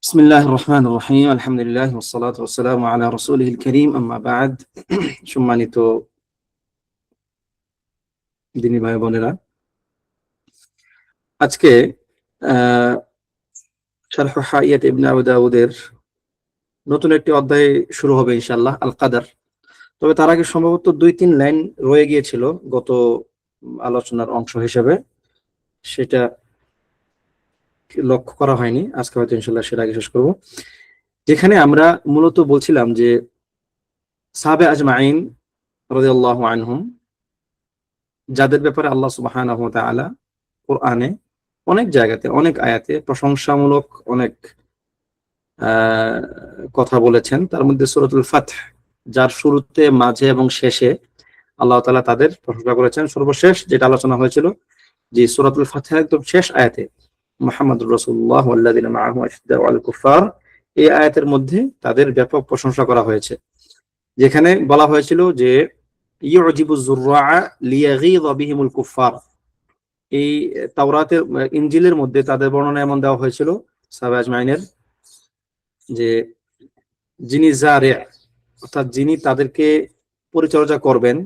بسم الله الرحمن الرحيم الحمد لله والصلاة والسلام على رسوله الكريم أما بعد সম্মানিত দিনী ভাই বোনেরা, আজকে শারহ হাইয়াত ইবনে আবু দাউদের নতুন একটি অধ্যায় শুরু হবে ইনশাআল্লাহ, আল কাদার। তবে তার আগে সম্ভবত 2-3 লাইন রয়ে গিয়েছিল গত আলোচনার অংশ হিসেবে, সেটা লক্ষ্য করা হয়নি। আজকে হয়তো ইনশাআল্লাহ সেটা আগে শেষ করবো, যেখানে আমরা মূলত বলছিলাম যে সাহাবে আজমাইন রাদিয়াল্লাহু আনহুম, যাদের ব্যাপারে আল্লাহ সুবহানাহু ওয়া তাআলা কোরআনে অনেক জায়গাতে অনেক আয়াতে প্রশংসামূলক অনেক কথা বলেছেন। তার মধ্যে সূরাতুল ফাতহ, যার শুরুতে, মাঝে এবং শেষে আল্লাহ তাআলা তাদের প্রশংসা করেছেন। সর্বশেষ যেটা আলোচনা হয়েছিল যে সূরাতুল ফাতহের একদম শেষ আয়াতে মুহাম্মাদুর রাসূলুল্লাহ ওয়াল্লাযিনা মাআহু আশিদ্দাউ আলাল কুফার, এই আয়াতের মধ্যে তাদের ব্যাপক প্রশংসা করা হয়েছে, যেখানে বলা হয়েছিল যে ইউজিবুজ যুররা লিয়াগীযা বিহিমুল কুফার। এই তাওরাতের ইনজিলের মধ্যে তাদের বর্ণনা এমন দেওয়া হয়েছিল সাহাবা আজমাইনের, যে যিনি জারে, অর্থাৎ যিনি তাদেরকে পরিচর্যা করবেন,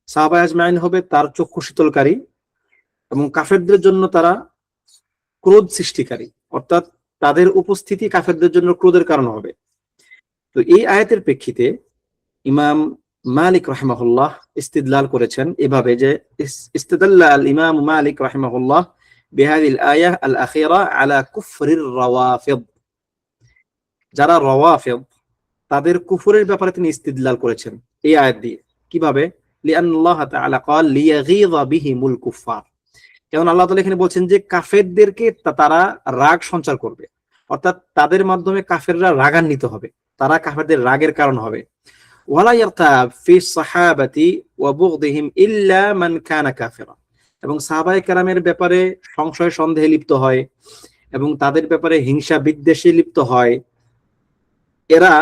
সাহাবা আজমাইন হবে তার চক্ষু শীতলকারী এবং কাফেরদের জন্য তারা ক্রোধ সৃষ্টিকারী, অর্থাৎ তাদের উপস্থিতি কাফেরদের জন্য ক্রোধের কারণ হবে। তো এই আয়াতের প্রেক্ষিতে ইমাম মালিক রাহিমাহুল্লাহ ইস্তিদলাল করেছেন এভাবে, যে ইস্তাদাল্লা আল ইমাম মালিক রাহিমাহুল্লাহ বিহাদিল আয়াহ আল আখিরা আলা কুফরির রাওয়াফিদ। যারা রাওয়াফিদ, তাদের কুফরের ব্যাপারে তিনি ইস্তিদলাল করেছেন এই আয়াত দিয়ে। কিভাবে? লিআন্নাল্লাহ তাআলা ক্বাল লিয়াগীযা বিহিমুল কুফার। কারণ আল্লাহ তাআলা এখানে বলছেন যে কাফেরদেরকে তারা রাগ সঞ্চার করবে, অর্থাৎ তাদের মাধ্যমে কাফেররা রাগান্বিত হবে, তারা কাফেরদের রাগের কারণ হবে। ওয়ালা ইয়ারতাব ফি সাহাবাতি ওয়া বুগদিহিম ইল্লা মান কানা কাফিরা। এবং সাহাবায়ে কেরামের ব্যাপারে সংশয় সন্দেহে লিপ্ত হয় এবং তাদের ব্যাপারে হিংসা বিদ্বেষে লিপ্ত হয়, এরা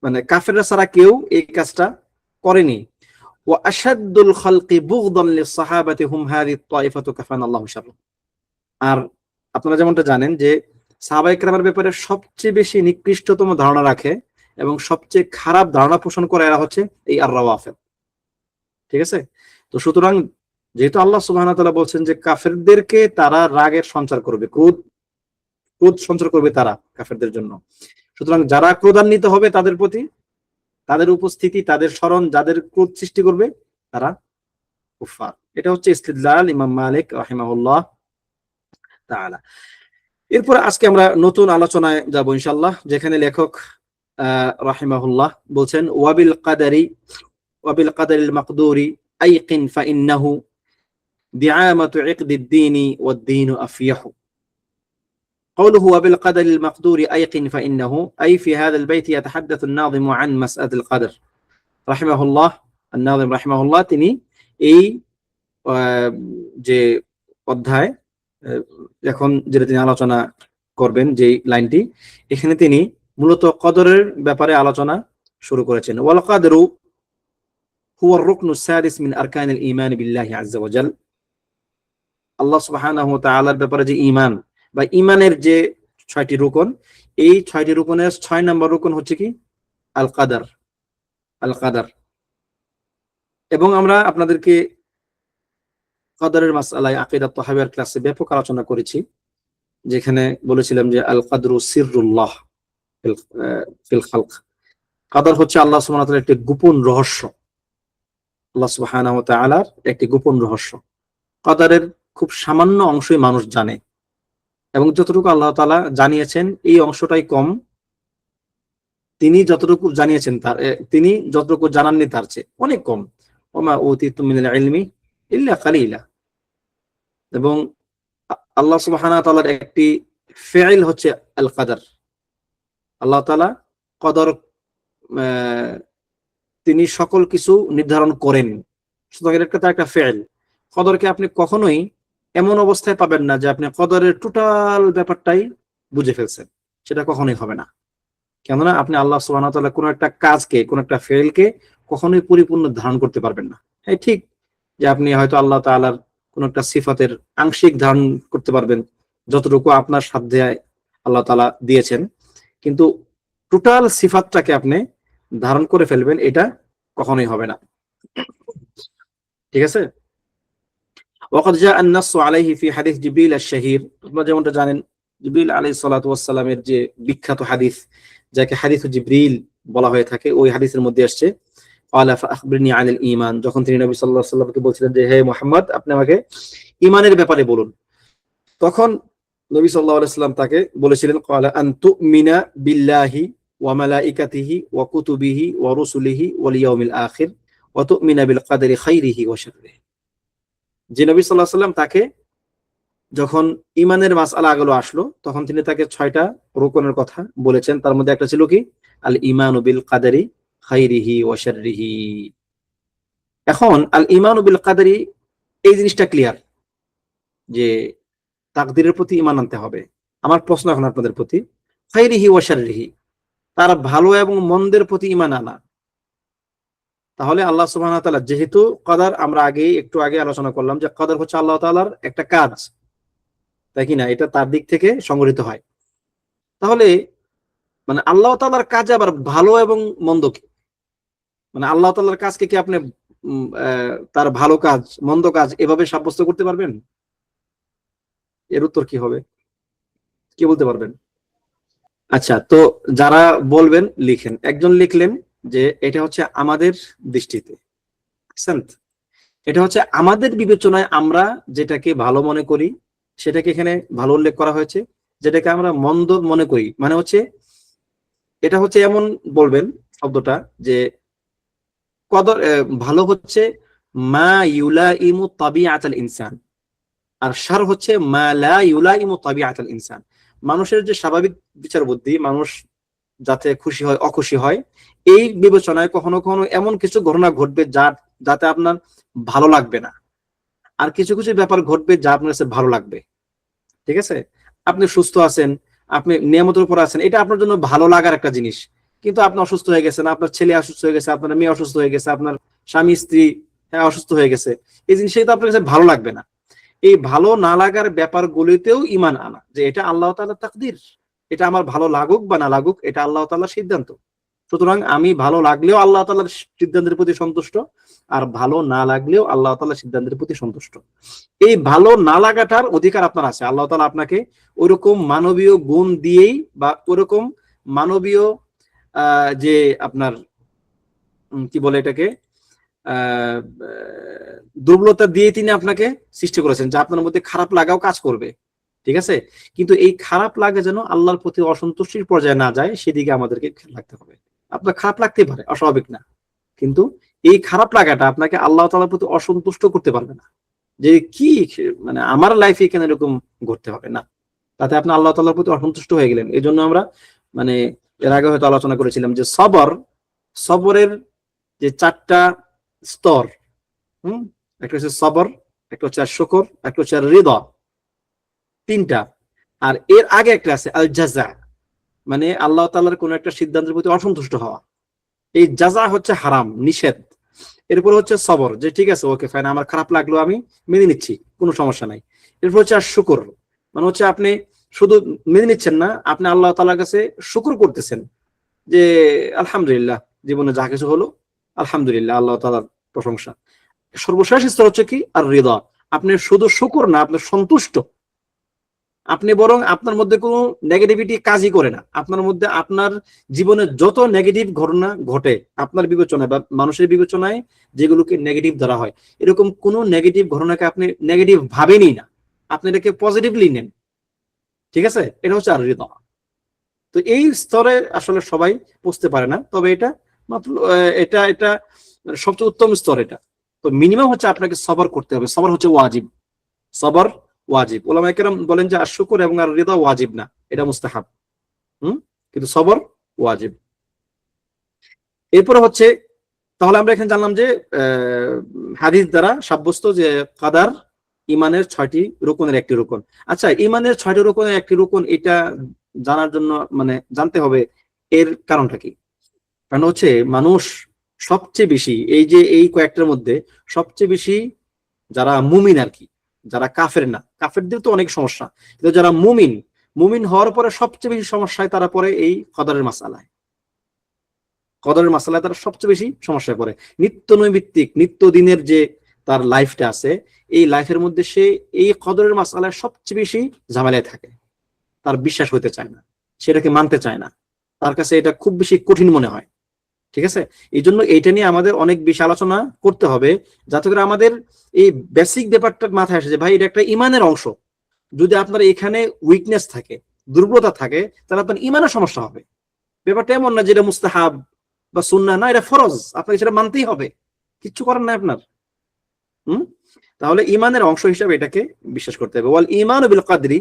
মানে কাফেররা ছাড়া কেউ এই কাজটা করেনি। ওয়া আশাদ্দুল খালকি বুগদান লিস-সাহাবাতি হুম হাযিহি আত-তাইফাতু কাফানাল্লাহু শাররা। আর আপনারা যেমনটা জানেন যে সাহাবায়ে কেরামের ব্যাপারে সবচেয়ে বেশি নিকৃষ্টতম ধারণা রাখে এবং সবচেয়ে খারাপ ধারণা পোষণ করে এরা হচ্ছে এই আর-রাওয়াফিদ। ঠিক আছে? তো সুতরাং যেহেতু আল্লাহ সুবহানাহু ওয়া তাআলা বলছেন যে কাফেরদেরকে তারা রাগের সঞ্চার করবে, ক্রোধ সঞ্চার করবে তারা কাফেরদের জন্য, সুতরাং যারা ক্রোধান্বিত হবে তাদের প্রতি, তাদের উপস্থিতি, তাদের স্মরণ যাদের ক্রোধ সৃষ্টি করবে, তারা কুফার। এটা হচ্ছে ইস্তিদলাল ইমাম মালিক রাহিমাহুল্লাহ তাআলা। এরপর আজকে আমরা নতুন আলোচনায় যাব ইনশাআল্লাহ, যেখানে লেখক রাহিমাহুল্লাহ বলছেন ওয়াবিল কাদারিল মাকদুরি আইকিন ফাইন্নাহু দিআমাতু ইকদিদ দীনি ওয়াদ দীনু আফয়াহু। قوله وبالقدر المقدور أيقن فإنه، أي في هذا البيت يتحدث الناظم عن مسألة القدر رحمه الله। الناظم رحمه الله তিনি এই যে অধ্যায় এখন যেটা তিনি আলোচনা করবেন, যে লাইনটি, এখানে তিনি মূলত কদরের ব্যাপারে আলোচনা শুরু করেছেন। ওয়াল কাদরু হুয়া আর-রুকনু সাদিস মিন আরকানিল ঈমান বিল্লাহি আযজা ওয়া জাল। আল্লাহ সুবহানাহু ওয়া তাআলার ব্যাপারে যে ঈমান বা ঈমানের যে 6টি রুকন, এই 6টি রুকনের 6 নম্বর রুকন হচ্ছে কি? আল কাদার। আল কাদার। এবং আমরা আপনাদেরকে কদরের মাসআলায় আকীদাত তাহাবিয়ার ক্লাসে ব্যাপক আলোচনা করেছি, যেখানে বলেছিলাম যে আল কাদরু সিররুল্লাহ ফিল খালক। কদর হচ্ছে আল্লাহ সুবহানাহু ওয়া তাআলার একটি গোপন রহস্য, আল্লাহ সুবহানাহু ওয়া তাআলার একটি গোপন রহস্য। কদরের খুব সামান্য অংশই মানুষ জানে, এবং যতটুকু আল্লাহ তাআলা জানিয়েছেন এই অংশটাই কম। তিনি যতটুকু জানিয়েছেন তিনি যতটুকু জানাননি তার চেয়ে অনেক কম। ওমা উতিতুম মিনাল ইলমি ইল্লা কালিলা। এবং আল্লাহ সুবহানাহু ওয়া তাআলার একটি ফিইল হচ্ছে আল কাদার। আল্লাহ তাআলা কদর, তিনি সকল কিছু নির্ধারণ করেন, সুতরাং এটা তার একটা ফিইল। কদরকে আপনি কখনোই এমন অবস্থায় পাবেন না যে আপনি কদরের টোটাল ব্যাপারটাই বুঝে ফেলছেন, সেটা কখনোই হবে না। কেননা আপনি আল্লাহ সুবহানাহু ওয়া তাআলা কোনো একটা কাজকে, কোনো একটা ফেলকে কখনোই পরিপূর্ণ ধারণ করতে পারবেন না। হ্যাঁ, ঠিক যে আপনি হয়তো আল্লাহ তাআলার কোনো একটা সিফাতের আংশিক ধারণ করতে পারবেন, যতটুকু আপনার সাধ্যে আল্লাহ তাআলা দিয়েছেন, কিন্তু টোটাল সিফাতটাকে আপনি ধারণ করে ফেলবেন, এটা কখনোই হবে না। ঠিক আছে? ওয়াকাদ জাআ আন-নাসসু আলাইহি ফি হাদিস জিবরিল আশ-শাহীর, আপনারা যেমনটা জানেন জিবরিল আলাইহিস সালাতু ওয়াস সালামের যে বিখ্যাত হাদিস, যাকে হাদিসু জিবরিল বলা হয়ে থাকে, ওই হাদিসের মধ্যে আসছে ক্বালা ফাআখবিরনি আনিল ঈমান, যখন তিনি নবী সাল্লাল্লাহু আলাইহি ওয়াসাল্লামকে বলছিলেন যে হে মুহাম্মদ, আপনি আমাকে ঈমানের ব্যাপারে বলুন, তখন নবী সাল্লাল্লাহু আলাইহি ওয়াসাল্লাম তাকে বলেছিলেন ক্বালা আন তুমিনা বিল্লাহি ওয়া মালাইকাতিহি ওয়া কুতুবিহি ওয়া রুসুলিহি ওয়াল ইয়াউমিল আখির ওয়া তুমিনা বিল কদরি খাইরিহি ওয়া শাররিহি। যে নবী সাল্লাল্লাহু আলাইহি ওয়াসাল্লাম তাকে যখন ইমানের মাসআলাগুলো আসলো, তখন তিনি তাকে 6টা রুকনের কথা বলেছেন। তার মধ্যে একটা ছিল কি? আল ঈমানু বিল কদরি খাইরিহি ওয়া শাররিহি। এখন আল ঈমানু বিল কদরি, এই জিনিসটা ক্লিয়ার যে তাকদীরের প্রতি ঈমান আনতে হবে। আমার প্রশ্ন এখন আপনাদের প্রতি, খাইরিহি ওয়া শাররিহি, তার ভালো এবং মন্দের প্রতি ঈমান আনা। তাহলে আল্লাহ সুবহানাহু ওয়া তাআলা, যেহেতু কদর, আমরা একটু আগে আলোচনা করলাম যে কদর হচ্ছে আল্লাহ তাআলার একটা কাজ, তাই কি না? এটা তার দিক থেকে সংগঠিত হয়। তাহলে মানে আল্লাহ তাআলার কাজে আবার ভালো এবং মন্দ কি? মানে আল্লাহ তাআলার কাজকে কি আপনি তার ভালো কাজ মন্দ কাজ এভাবে সাব্যস্ত করতে পারবেন? এর উত্তর কি হবে? কি বলতে পারবেন? আচ্ছা, তো যারা বলবেন লিখেন। একজন লিখলেন যে এটা হচ্ছে আমাদের দৃষ্টিতে, এটা হচ্ছে আমাদের বিবেচনায় আমরা যেটাকে ভালো মনে করি সেটাকে এখানে ভালো উল্লেখ করা হয়েছে, যেটাকে আমরা মন্দ মনে করি মানে হচ্ছে, এটা হচ্ছে এমন বলবেন শব্দটা যে কদর ভালো হচ্ছে মা ইউলাইমু তাবিআতাল ইনসান, আর শার হচ্ছে মা লা ইউলাইমু তাবিআতাল ইনসান। মানুষের যে স্বাভাবিক বিচার বুদ্ধি, মানুষ যাতে খুশি হয় অখুশি হয়, এই বিবেচনায় কখনো কখনো এমন কিছু ঘটনা ঘটবে যাতে আপনার ভালো লাগবে না, আর কিছু কিছু ব্যাপার ঘটবে যা আপনার কাছে ভালো লাগবে। ঠিক আছে? আপনি সুস্থ আছেন, আপনি নিয়ামতের উপর আছেন, এটা আপনার জন্য ভালো লাগার একটা জিনিস, কিন্তু আপনি অসুস্থ হয়ে গেছেন, আপনার ছেলে অসুস্থ হয়ে গেছে, আপনার মেয়ে অসুস্থ হয়ে গেছে, আপনার স্বামী স্ত্রী অসুস্থ হয়ে গেছে, এই জিনিসটা তো আপনার কাছে ভালো লাগবে না। এই ভালো না লাগার ব্যাপারগুলিতেও ঈমান আনা, যে এটা আল্লাহ তাআলার তাকদীর, এটা আমার ভালো লাগুক বা না লাগুক, এটা আল্লাহ তাআলার সিদ্ধান্ত। সুতরাং আমি ভালো লাগলেও আল্লাহ তাআলার সিদ্ধান্তের প্রতি সন্তুষ্ট, আর ভালো না লাগলেও আল্লাহ তাআলার সিদ্ধান্তের প্রতি সন্তুষ্ট। এই ভালো না লাগাটার অধিকার আপনার আছে। আল্লাহ তাআলা আপনাকে ওরকম মানবীয় গুণ দিয়েই বা ওরকম মানবীয় যে আপনার কি বলে এটাকে দুর্বলতা দিয়ে তিনি আপনাকে সৃষ্টি করেছেন, যা আপনার মধ্যে খারাপ লাগাও কাজ করবে। ঠিক আছে? কিন্তু এই খারাপ লাগা যেন আল্লাহর প্রতি অসন্তুষ্টির পর্যায়ে না যায়, সেদিকে আমাদেরকে খেয়াল রাখতে হবে। আপনার খারাপ লাগতেই পারে, অস্বাভাবিক না, কিন্তু এই খারাপ লাগাটা আপনাকে আল্লাহ তাআলার প্রতি অসন্তুষ্ট করতে পারবে না, যে কি মানে আমার লাইফে কেন এরকম ঘটতে হবে না, তাতে আপনি আল্লাহ তাআলার প্রতি অসন্তুষ্ট হয়ে গেলেন। এই জন্য আমরা মানে এর আগে হয়তো আলোচনা করেছিলাম যে সবরের যে 4টা স্তর, একটা হচ্ছে সবর, একটা হচ্ছে শুকর, একটা হচ্ছে রিদা, 3টা। আর এর আগে একটা আছে আল জাযা, মানে আল্লাহ তাআলার কোন একটা সিদ্ধান্তের প্রতি অসন্তুষ্ট হওয়া। এই জাযা হচ্ছে হারাম, নিষেধ। এরপর হচ্ছে সবর, যে ঠিক আছে ওকে ফাইন, আমার খারাপ লাগলো আমি মেনে নিচ্ছি, কোনো সমস্যা নাই। এরপর হচ্ছে আর শুকর, মানে হচ্ছে আপনি শুধু মেনে নিচ্ছেন না, আপনি আল্লাহ তাআলার কাছে শুকর করতেছেন যে আলহামদুলিল্লাহ, জীবনে যা কিছু হলো আলহামদুলিল্লাহ, আল্লাহ তাআলার প্রশংসা। সর্বশেষ স্তর হচ্ছে কি আর রিদা, আপনি শুধু শুকর না, আপনি সন্তুষ্ট, আপনি বরং আপনার মধ্যে কোনো নেগেটিভিটি কাজই করে না। আপনার মধ্যে আপনার জীবনে যত নেগেটিভ ঘটনা ঘটে আপনার বিবেচনায় বা মানুষের বিবেচনায় যেগুলোকে নেগেটিভ ধরা হয়, এরকম কোনো নেগেটিভ ঘটনাকে আপনি নেগেটিভ ভাবেনই না, আপনি এটাকে পজিটিভলি নেন। ঠিক আছে? এটা হচ্ছে আর রিদা। তো এই স্তরে আসলে সবাই বুঝতে পারে না, তবে এটা মাত্র এটা এটা সবচেয়ে উত্তম স্তর এটা। তো মিনিমাম হচ্ছে আপনাকে সবর করতে হবে, সবর হচ্ছে ওয়াজিব, সবর ওয়াজিব। উলামায়ে কেরাম বলেন যে আশ-শুকর এবং আর রিদা ওয়াজিব না, এটা মুস্তাহাব, কিন্তু সবর ওয়াজিব। এরপরে হচ্ছে, তাহলে আমরা এখানে জানলাম যে হাদিস দ্বারা সাব্যস্ত যে কাদার ইমানের 6টি রুকনের একটি রুকন। আচ্ছা, ইমানের 6টি রুকনের একটি রুকন, এটা জানার জন্য মানে জানতে হবে এর কারণটা কি। কারণ হচ্ছে মানুষ সবচেয়ে বেশি এই কয়েকটার মধ্যে সবচেয়ে বেশি যারা মুমিন আর কি, যারা কাফের না, কাফেরদের তো অনেক সমস্যা, কিন্তু যারা মুমিন, মুমিন হওয়ার পরে সবচেয়ে বেশি সমস্যায় তারা পড়ে এই কদরের মাসালায়। কদরের মাসালায় তারা সবচেয়ে বেশি সমস্যায় পড়ে। নিত্য নৈমিত্তিক নিত্যদিনের যে তার লাইফটা আছে, এই লাইফের মধ্যে সে এই কদরের মাসালায় সবচেয়ে বেশি ঝামেলায় থাকে। তার বিশ্বাস হইতে চায় না, সেটাকে মানতে চায় না, তার কাছে এটা খুব বেশি কঠিন মনে হয়। ঠিক আছে, এই জন্য এইটা নিয়ে আমাদের অনেক বেশি আলোচনা করতে হবে, যাতে করে আমাদের এই বেসিক ব্যাপারটা মাথায় আসে যে ভাই এটা একটা ইমানের অংশ। যদি আপনার এখানে উইকনেস থাকে, দুর্বলতা থাকে, তাহলে আপনার ইমানের সমস্যা হবে। ব্যাপারটা এমন না যেটা মুস্তাহাব বা সুন্নাহ, না, এটা ফরজ, আপনাকে সেটা মানতেই হবে, কিচ্ছু করার নাই আপনার। তাহলে ইমানের অংশ হিসাবে এটাকে বিশ্বাস করতে হবে। ওয়াল ঈমানু বিল কদরি,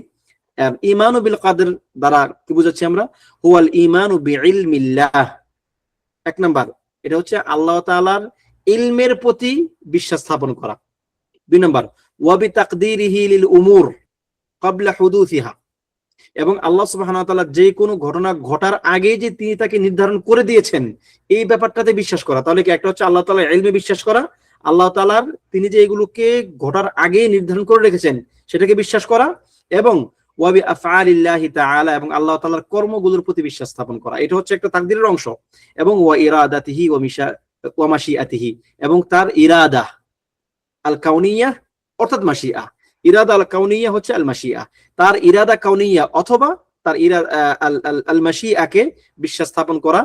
ঈমানু বিল কদর দ্বারা কি বুঝাচ্ছি আমরা? হুয়াল ঈমানু বিইলমিল্লাহ। এক নাম্বার, এটা হচ্ছে আল্লাহ তাআলার ইলমের প্রতি বিশ্বাস স্থাপন করা। দুই নাম্বার, ওয়া বিতাকদীরিহি লিল উমুর ক্বাবলা হুদুসিহা, এবং আল্লাহ সুবহানাহু ওয়া তাআলা যে কোনো ঘটনা ঘটার আগে যে তিনি তাকে নির্ধারণ করে দিয়েছেন, এই ব্যাপারটাতে বিশ্বাস করা। তাহলে কি একটা হচ্ছে আল্লাহ তাআলার ইলমে বিশ্বাস করা, আল্লাহ তাআলার তিনি যে এগুলোকে ঘটার আগে নির্ধারণ করে রেখেছেন সেটাকে বিশ্বাস করা, এবং ওয়া বিআফআলিল্লাহি তাআলা, এবং আল্লাহ তাআলার কর্মগুলোর প্রতি বিশ্বাস স্থাপন করা। এটা হচ্ছে একটা তাকদীরের অংশ। এবং ওয়া ইরাদাতিহি ওয়া মাশিআতিহি, এবং তার ইরাদা আল কাউনিয়া অর্থাৎ মাশিআ। ইরাদা আল কাউনিয়া হচ্ছে আল মাশিআ, তার ইরাদা কাউনিয়া অথবা তার ইরাদা আল মাশিআকে বিশ্বাস স্থাপন করা।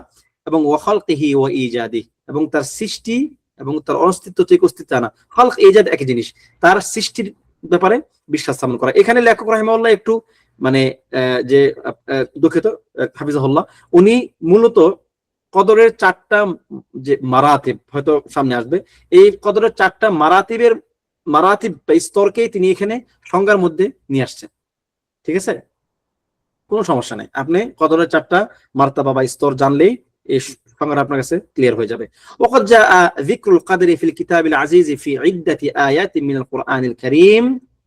এবং ওয়া খালকিহি ওয়া ইজাদি, এবং তার সৃষ্টি এবং তার অস্তিত্ব থেকে অস্তিত্ব আনা। খালক ইজাদ একই জিনিস, তার সৃষ্টির ব্যাপারে বিশ্বাস স্থাপন করা। এখানে লেখক রাহিমাহুল্লাহ একটু মানে যে দুঃখিত, হাফিজাহুল্লাহ, উনি মূলত কদরের 4টা যে মারাতিব হয়তো সামনে আসবে, এই কদরের 4টা মারাতিব বা স্তরকেই তিনি এখানে সংজ্ঞার মধ্যে নিয়ে আসছেন। ঠিক আছে, কোনো সমস্যা নেই, আপনি কদরের 4টা মারতাবা বা স্তর জানলেই এই সংজ্ঞাটা আপনার কাছে ক্লিয়ার হয়ে যাবে। ওয়াকাদ জাআ যিকরুল কদরি ফিল কিতাবিল আজিজ ফি ইদ্দাতি আয়াতিন মিনাল কুরআনিল কারীম,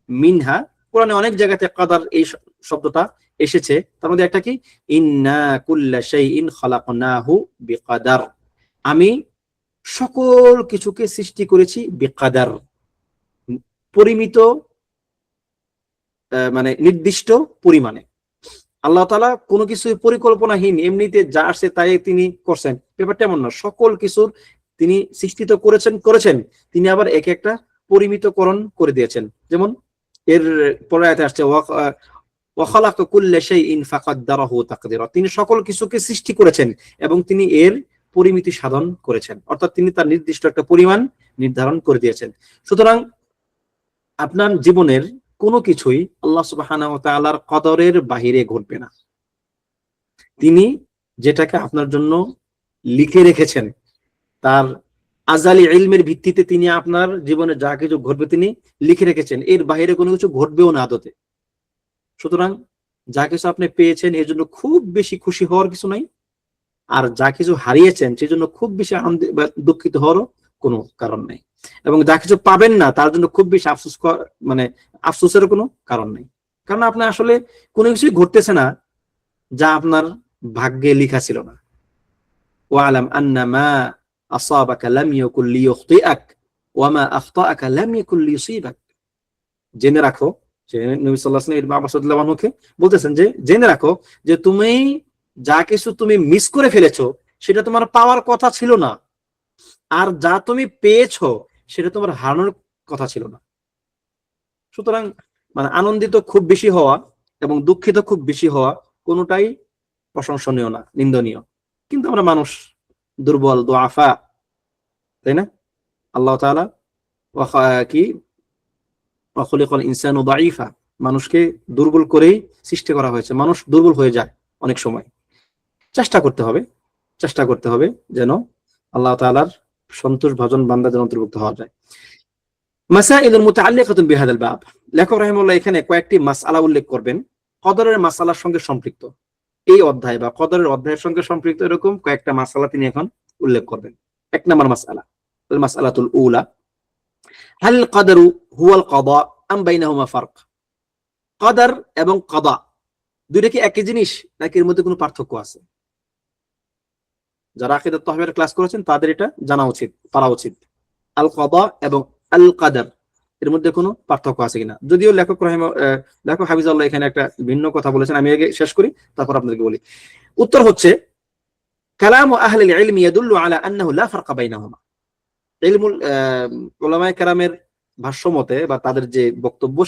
মিনহা, কোরআনে অনেক জায়গাতে কদর এই শব্দটা এসেছে। তার মধ্যে একটা কি, ইন্না কুল্লা শাইইন খালাকনাহু বিকদর, আমি সকল কিছুকে সৃষ্টি করেছি বিকদর, পরিমিত মানে নির্দিষ্ট পরিমাণে। আল্লাহ তাআলা কোনো কিছু পরিকল্পনাহীন এমনিতে যা আসে তাই তিনি করছেন, ব্যাপারটা এমন না। সকল কিছুর তিনি সৃষ্টি তো করেছেন, তিনি আবার এক একটা পরিমিতকরণ করে দিয়েছেন। যেমন এর পরে আয়াতে আসছে ওয়া খালাকা কুল্লা শাইইন ফাকাদ্দারাহু তাকদীরা, তিনি সকল কিছুকে সৃষ্টি করেছেন এবং তিনি এর পরিমিতি সাধন করেছেন, অর্থাৎ তিনি তার নির্দিষ্ট একটা পরিমাণ নির্ধারণ করে দিয়েছেন। সুতরাং আপনার জীবনের কোনো কিছুই আল্লাহ সুবহানাহু ওয়া তাআলার কদরের বাহিরে ঘটবে না। তিনি যেটাকে আপনার জন্য লিখে রেখেছেন, তার আজালি ইলমের ভিত্তিতে তিনি আপনার জীবনে যা কিছু ঘটবে তিনি লিখে রেখেছেন, এর বাইরে কোনো কিছু ঘটবেও না আদতে। সুতরাং যা কিছু আপনি পেয়েছেন এর জন্য খুব বেশি খুশি হওয়ার কিছু নাই, আর যা কিছু হারিয়েছেন সেজন্য খুব বেশি আনন্দ বা দুঃখিত হওয়ারও কোনো কারণ নেই, এবং যা কিছু পাবেন না তার জন্য খুব বেশি আফসোসেরও কোনো কারণ নেই। কারণ আপনার আসলে কোনো কিছুই ঘটতেছে না যা আপনার ভাগ্যে লেখা ছিল না। ওয়ালাম আন্না মা আসাবাকা লাম ইয়াকুল লিয়ুখতিআক ওয়া মা আখতাআকা লাম ইয়াকুল লিয়ুসিবাক, জেনে রাখো, যে নবী সাল্লাল্লাহু আলাইহি ওয়াসাল্লাম ইবনে আব্বাস রাদিয়াল্লাহু আনহুকে বলতেছেন যে জেনে রাখো যে তুমি যা কিছু তুমি মিস করে ফেলেছো সেটা তোমার পাওয়ার কথা ছিল না, আর যা তুমি পেয়েছো সেটা তোমার হারানোর কথা ছিল না। সুতরাং মানে আনন্দিত খুব বেশি হওয়া এবং দুঃখিত খুব বেশি হওয়া কোনোটাই প্রশংসনীয় না, নিন্দনীয়। কিন্তু আমরা মানুষ, দুর্বল, দুআফা, তাই না? আল্লাহ তাআলা কি ওয়া খুলিকাল ইনসানু দাঈফা, মানুষকে দুর্বল করেই সৃষ্টি করা হয়েছে। মানুষ দুর্বল হয়ে যায় অনেক সময়। চেষ্টা করতে হবে যেন আল্লাহ তাআলার সন্তোষ ভাজন বান্দা যেন অন্তর্ভুক্ত হওয়া যায়। মাসাইলুল মুতাআল্লিকাতুন বিহাদাল বাব, লেখক রাহিমাহুল্লাহ এখানে কয়েকটি মাসআলা উল্লেখ করবেন কদরের মাসআলার সঙ্গে সম্পৃক্ত। এই অধ্যায় বা কদরের অধ্যায়ের সঙ্গে সম্পৃক্ত এরকম কয়েকটা মাসআলা তিনি এখন উল্লেখ করবেন। এক নম্বর মাসআলা, আল মাসআলাতুল উলা, হাল কদরু হুয়াল কাদা আম বাইনাহুমা ফারক, কদর এবং কাদা দুইটা কি একই জিনিস নাকি এর মধ্যে কোনো পার্থক্য আছে? যারা আকীদাত তাহওয়ীদের ক্লাস করেছেন তাদের এটা জানা উচিত, পারা উচিত। আল কাদা এবং আল কদর এর মধ্যে কোনো পার্থক্য আছে কিনা? যদিও লেখক হাফিজাল্লাহ এখানে একটা ভিন্ন কথা বলেছেন, আমি আগে শেষ করি তারপর আপনাদেরকে বলি। উত্তর হচ্ছে কালামু আহলিল ইলমি ইয়াদুল্লু আলা আন্নাহু লা ফারকা বাইনাহুমা। ইলমুল উলামায়ে কেরামের ভাষ্য মতে বা তাদের যে বক্তব্য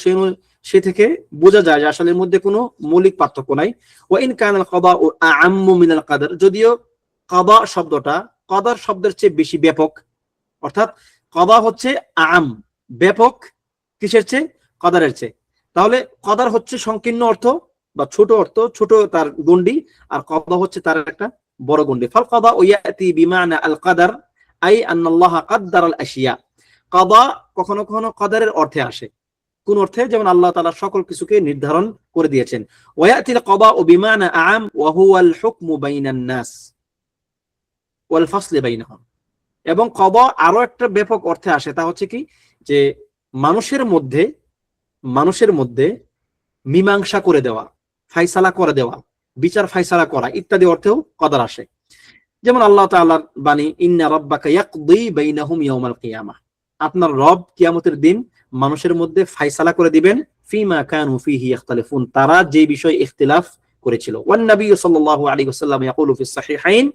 সে থেকে বোঝা যায় যে আসলে এর মধ্যে কোনো মৌলিক পার্থক্য নাই। ওয়া ইন কানাল কাদাউ আ'আম্মু মিনাল কাদার, যদিও কাদা শব্দটা কদর শব্দের চেয়ে বেশি ব্যাপক, অর্থাৎ কদা হচ্ছে আম, ব্যাপক কিসের চেয়ে? কদারের চেয়ে। তাহলে কদার হচ্ছে সংকীর্ণ অর্থ বা ছোট অর্থ, ছোট তার গণ্ডি, আর কদা হচ্ছে তার একটা বড় গণ্ডি। ফাল কদা ইয়াতি বিমানা আল কাদার আই আন্নাল্লাহ কাদ্দার আল আশিয়া। কদা কখনো কখনো কদারের অর্থে আসে, কোন অর্থে? যেমন আল্লাহ তাআলা সকল কিছুকে নির্ধারণ করে দিয়েছেন। ওয়ায়াতিল কদা বিমানা আম ওয়া হুয়াল হুকমু বাইনান নাস ওয়াল ফাসল বাইনাহুম। এবং কদা আরো একটা ব্যাপক অর্থে আসে, তা হচ্ছে কি যে মানুষের মধ্যে মীমাংসা করে দেওয়া, ফাইসালা করে দেওয়া, বিচার ফাইসালা করা ইত্যাদি অর্থেও কদর আসে। যেমন আল্লাহ তাআলার বাণী, ইন্না রাব্বাকা ইয়াকদি বাইনাহুম ইয়াউমাল কিয়ামাহ, আপনার রব কিয়ামতের দিন মানুষের মধ্যে ফাইসালা করে দিবেন, ফিমা কানু ফিহি ইখতালিফুন, তারা যে বিষয়ে ইখতিলাফ করেছিল। ওয়ান নবী সাল্লাল্লাহু আলাইহি ওয়াসাল্লাম ইয়াকুলু ফিস সাহিহাইন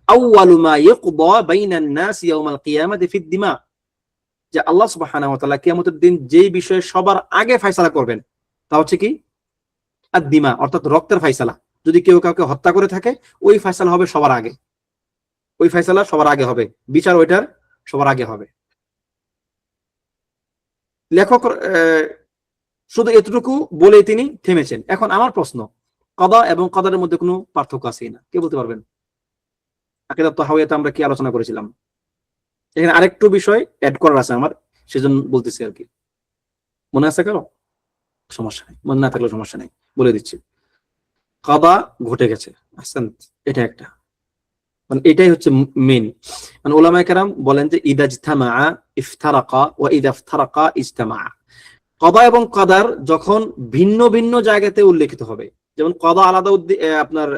আউয়ালু মা ইউকদা বাইনান নাস ইয়াউমাল কিয়ামাতি ফিদ দিমা, যে আল্লাহ সুবহানাহু ওয়া তাআলা কিয়ামতের দিন যে বিষয়ে সবার আগে ফাইসালা করবেন তা হচ্ছে কি? আদ-দিমা, অর্থাৎ রক্তের ফাইসালা। যদি কেউ কাউকে হত্যা করে থাকে, ওই ফাইসালা হবে সবার আগে, ওই ফাইসালা সবার আগে হবে, বিচার ওইটার সবার আগে হবে। লেখক শুধু এতটুকু বলেই তিনি থেমেছেন। এখন আমার প্রশ্ন, কদা এবং কদরের মধ্যে কোনো পার্থক্য আছে কিনা? কে বলতে পারবেন? আকীদাত তাহাউইয়াতে আমরা কি আলোচনা করেছিলাম? এখানে আরেকটু বিষয় অ্যাড করার আছে আমার, সেজন্য বলতেছি আর কি। মনে আছে কারো? সমস্যা নেই, মনে না থাকলেও সমস্যা নেই, বলে দিচ্ছি। কদা ঘটে গেছে, আসছেন, এটা একটা, মানে এটাই হচ্ছে মেইন। মানে উলামায়ে কেরাম বলেন যে ইদা ইজতামা ইফতারাকা ওয়া ইদা ইফতারাকা ইজতামা। কদা এবং কদার যখন ভিন্ন ভিন্ন জায়গাতে উল্লেখিত হবে, যেমন কদা আলাদা আপনার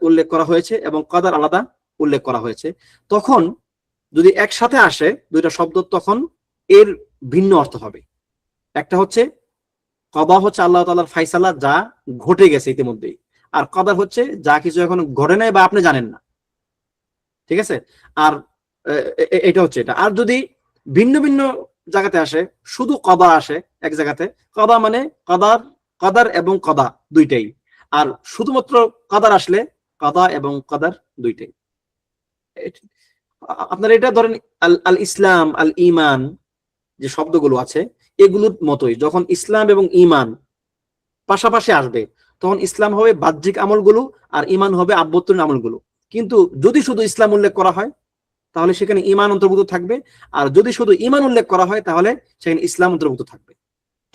উল্লেখ করা হয়েছে এবং কদার আলাদা উল্লেখ করা হয়েছে, তখন যদি একসাথে আসে দুইটা শব্দ, তখন এর ভিন্ন অর্থ হবে। একটা হচ্ছে কদা হচ্ছে আল্লাহ তাআলার ফায়সালা, যা ঘটে গেছে ইতিমধ্যেই, আর কদার হচ্ছে যা কিছু এখন ঘটে নাই বা আপনি জানেন না, ঠিক আছে? আর এটা হচ্ছে এটা। আর যদি ভিন্ন ভিন্ন জায়গাতে আসে, শুধু কদা আসে এক জায়গাতে, কদা মানে কদার এবং কদা দুইটাই, আর শুধুমাত্র কদার আসলে কদা এবং কদার দুইটাই। আপনার এটা ধরেন আল ইসলাম, আল ইমান যে শব্দগুলো আছে এগুলোর মতোই, যখন ইসলাম এবং ইমান পাশাপাশি আসবে তখন ইসলাম হবে বাহ্যিক আমলগুলো আর ইমান হবে আভ্যন্তরীণ আমলগুলো। কিন্তু যদি শুধু ইসলাম উল্লেখ করা হয় তাহলে সেখানে ইমান অন্তর্ভুক্ত থাকবে, আর যদি শুধু ইমান উল্লেখ করা হয় তাহলে সেখানে ইসলাম অন্তর্ভুক্ত থাকবে।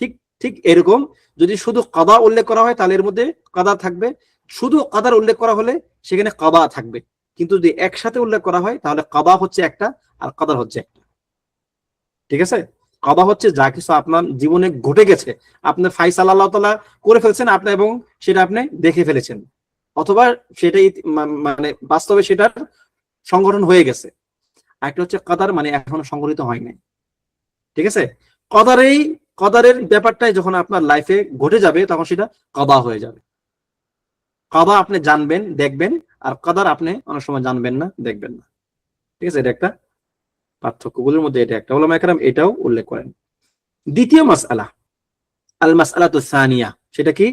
ঠিক ঠিক এরকম যদি শুধু কদা উল্লেখ করা হয় তাহলে এর মধ্যে কদা থাকবে, শুধু কদার উল্লেখ করা হলে সেখানে কদা থাকবে। কিন্তু যদি একসাথে উল্লেখ করা হয় তাহলে কদা হচ্ছে একটা আর কদার হচ্ছে একটা, ঠিক আছে? কদা হচ্ছে যা কিছু আপনার জীবনে ঘটে গেছে, আপনার ফায়সালা আল্লাহ তাআলা করে ফেলছেন আপনি, এবং সেটা আপনি দেখে ফেলেছেন, অথবা সেটাই মানে বাস্তবে সেটার সংগঠন হয়ে গেছে। একটা হচ্ছে কদার, মানে এখনো সংগঠিত হয় নাই, ঠিক আছে? কদারের ব্যাপারটাই যখন আপনার লাইফে ঘটে যাবে তখন সেটা কদা হয়ে যাবে। কদা আপনি জানবেন, দেখবেন, আর কদার আপনি অনেক সময় জানবেন না, দেখবেন না, ঠিক আছে? এটা একটা পার্থক্যগুলোর মধ্যে এটা একটা, উলামায়ে কেরাম এটাও উল্লেখ করেন। দ্বিতীয় মাসআলা, আল মাসআলাতু সানিয়া, সেটা কি?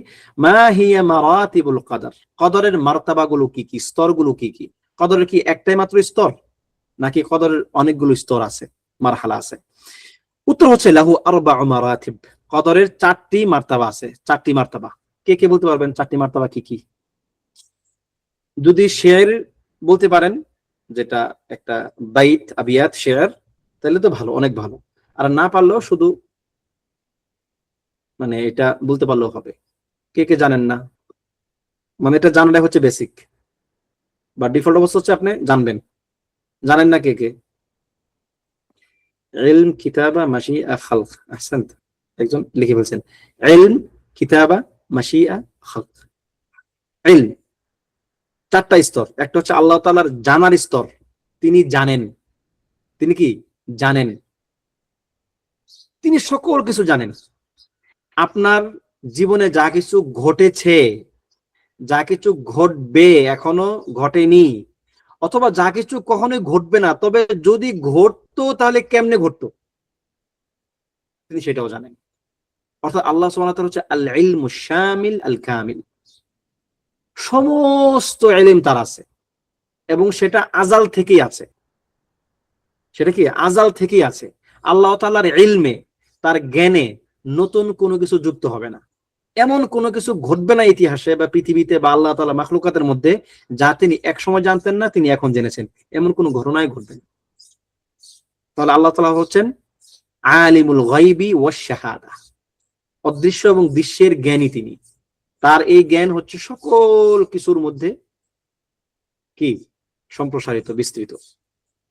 মা হিয়া মারাতিবুল কদর, কদরের মারতাবাগুলো কি কি, স্তরগুলো কি কি? কদরের কি একটাই মাত্র স্তর, নাকি কদরের অনেকগুলো স্তর আছে, মারহালা আছে? উত্তর হচ্ছে লাহু আরবাউ মারাতিব, কদরের চারটি মার্তাবা আছে, চারটি মার্তাবা। কে কে বলতে পারবেন চারটি মার্তাবা কি কি? যদি শের বলতে পারেন, যেটা একটা বাইত আবিয়াত শের, তাহলে তো ভালো, অনেক ভালো। আর না পারলেও শুধু মানে এটা বলতে পারলেও হবে। কে কে জানেন না? মানে এটা জানাটাই হচ্ছে বেসিক বা ডিফল্ট অবস্থা হচ্ছে আপনি জানবেন। জানেন না কে কে? ইলম, কিতাবা, মাশিআ, খালক। আহসানত, একজন লিখে ফেলছেন। ইলম, কিতাবা, মাশিআ, খালক। ইলম চারটা স্তর। একটা হচ্ছে আল্লাহ তাআলার জানার স্তর, তিনি জানেন, তিনি কি জানেন। তিনি সকল কিছু জানেন। আপনার জীবনে যা কিছু ঘটেছে, যা কিছু ঘটবে এখনো ঘটেনি, অথবা যা কিছু কখনোই ঘটবে না, তবে যদি ঘটতো তাহলে কেমনে ঘটতো তিনি সেটাও জানেন। অর্থাৎ আল্লাহ সুবহানাহু ওয়া তাআলা হচ্ছে আল ইলমুশ শামিল আল কামিল, সমস্ত ইলম তার আছে এবং সেটা আজাল থেকেই আছে। সেটা কি আজাল থেকেই আছে। আল্লাহ তাআলার ইলমে, তার জ্ঞানে নতুন কোনো কিছু যুক্ত হবে না। এমন কোনো কিছু ঘটবে না ইতিহাসে বা পৃথিবীতে বা আল্লাহ তাআলা মাখলুকাতের মধ্যে যা তিনি এক সময় জানতেন না তিনি এখন জেনেছেন, এমন কোনো ঘটনাই ঘটবে না। তাহলে আল্লাহ তাআলা হচ্ছেন আলিমুল গায়বি ওয়াশ শাহাদা, অদৃশ্য এবং দৃশ্যের জ্ঞানী তিনি। তার এই জ্ঞান হচ্ছে সকল কিছুর মধ্যে কি সম্প্রসারিত, বিস্তৃত।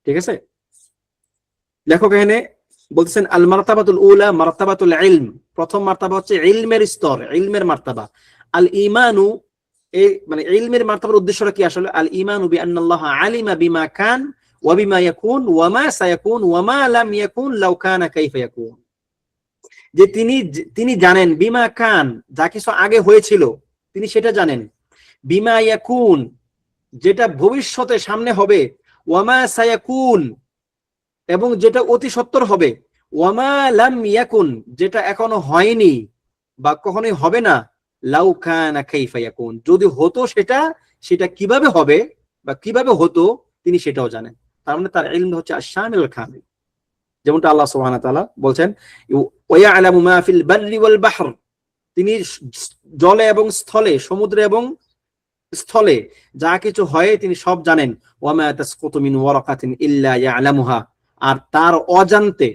ঠিক আছে, লেখক এখানে বলতেছেন আল মারতাবাতুল উলা মারতাবাতুল ইলম, প্রথম মার্তাবা হচ্ছে ইলমের স্তর, ইলমের মার্তাবা। আল ঈমানু, এই মানে ইলমের মার্তাবার উদ্দেশ্যটা কি আসলে? আল ঈমানু বিআন্নাল্লাহ আলিমা বিমা কান ওয়া বিমা ইয়াকুন ওয়া মা সায়াকুন ওয়া মা লাম ইয়াকুন লাউ কানা কাইফা ইয়াকুন। যে তিনি জানেন বিমা কান, যা কিছু আগে হয়েছিল তিনি সেটা জানেন। বিমা ইয়াকুন, যেটা ভবিষ্যতে সামনে হবে। ওয়া মা সায়াকুন, এবং যেটা অতি সত্বর হবে। ওয়ামা লাম ইয়াকুন, যেটা এখনো হয়নি বা কখনোই হবে না। লাউ কানা কাইফা ইয়াকুন, যদি হতো সেটা কিভাবে হবে বা কিভাবে হতো তিনি সেটাও জানেন। তার মানে তার ইলম হচ্ছে আশ-শামিল কামিল। যেমনটা আল্লাহ সুবহানাহু ওয়া তাআলা বলছেন ওয়া ইয়ালামু মা ফিল বাররি ওয়াল বাহর, তিনি জলে এবং স্থলে, সমুদ্রে এবং স্থলে যা কিছু হয় তিনি সব জানেন। ওয়া মা তাসকুতু মিন ওয়ারাকাতিন ইল্লা ইয়ালামুহা, আর তার অজান্তে,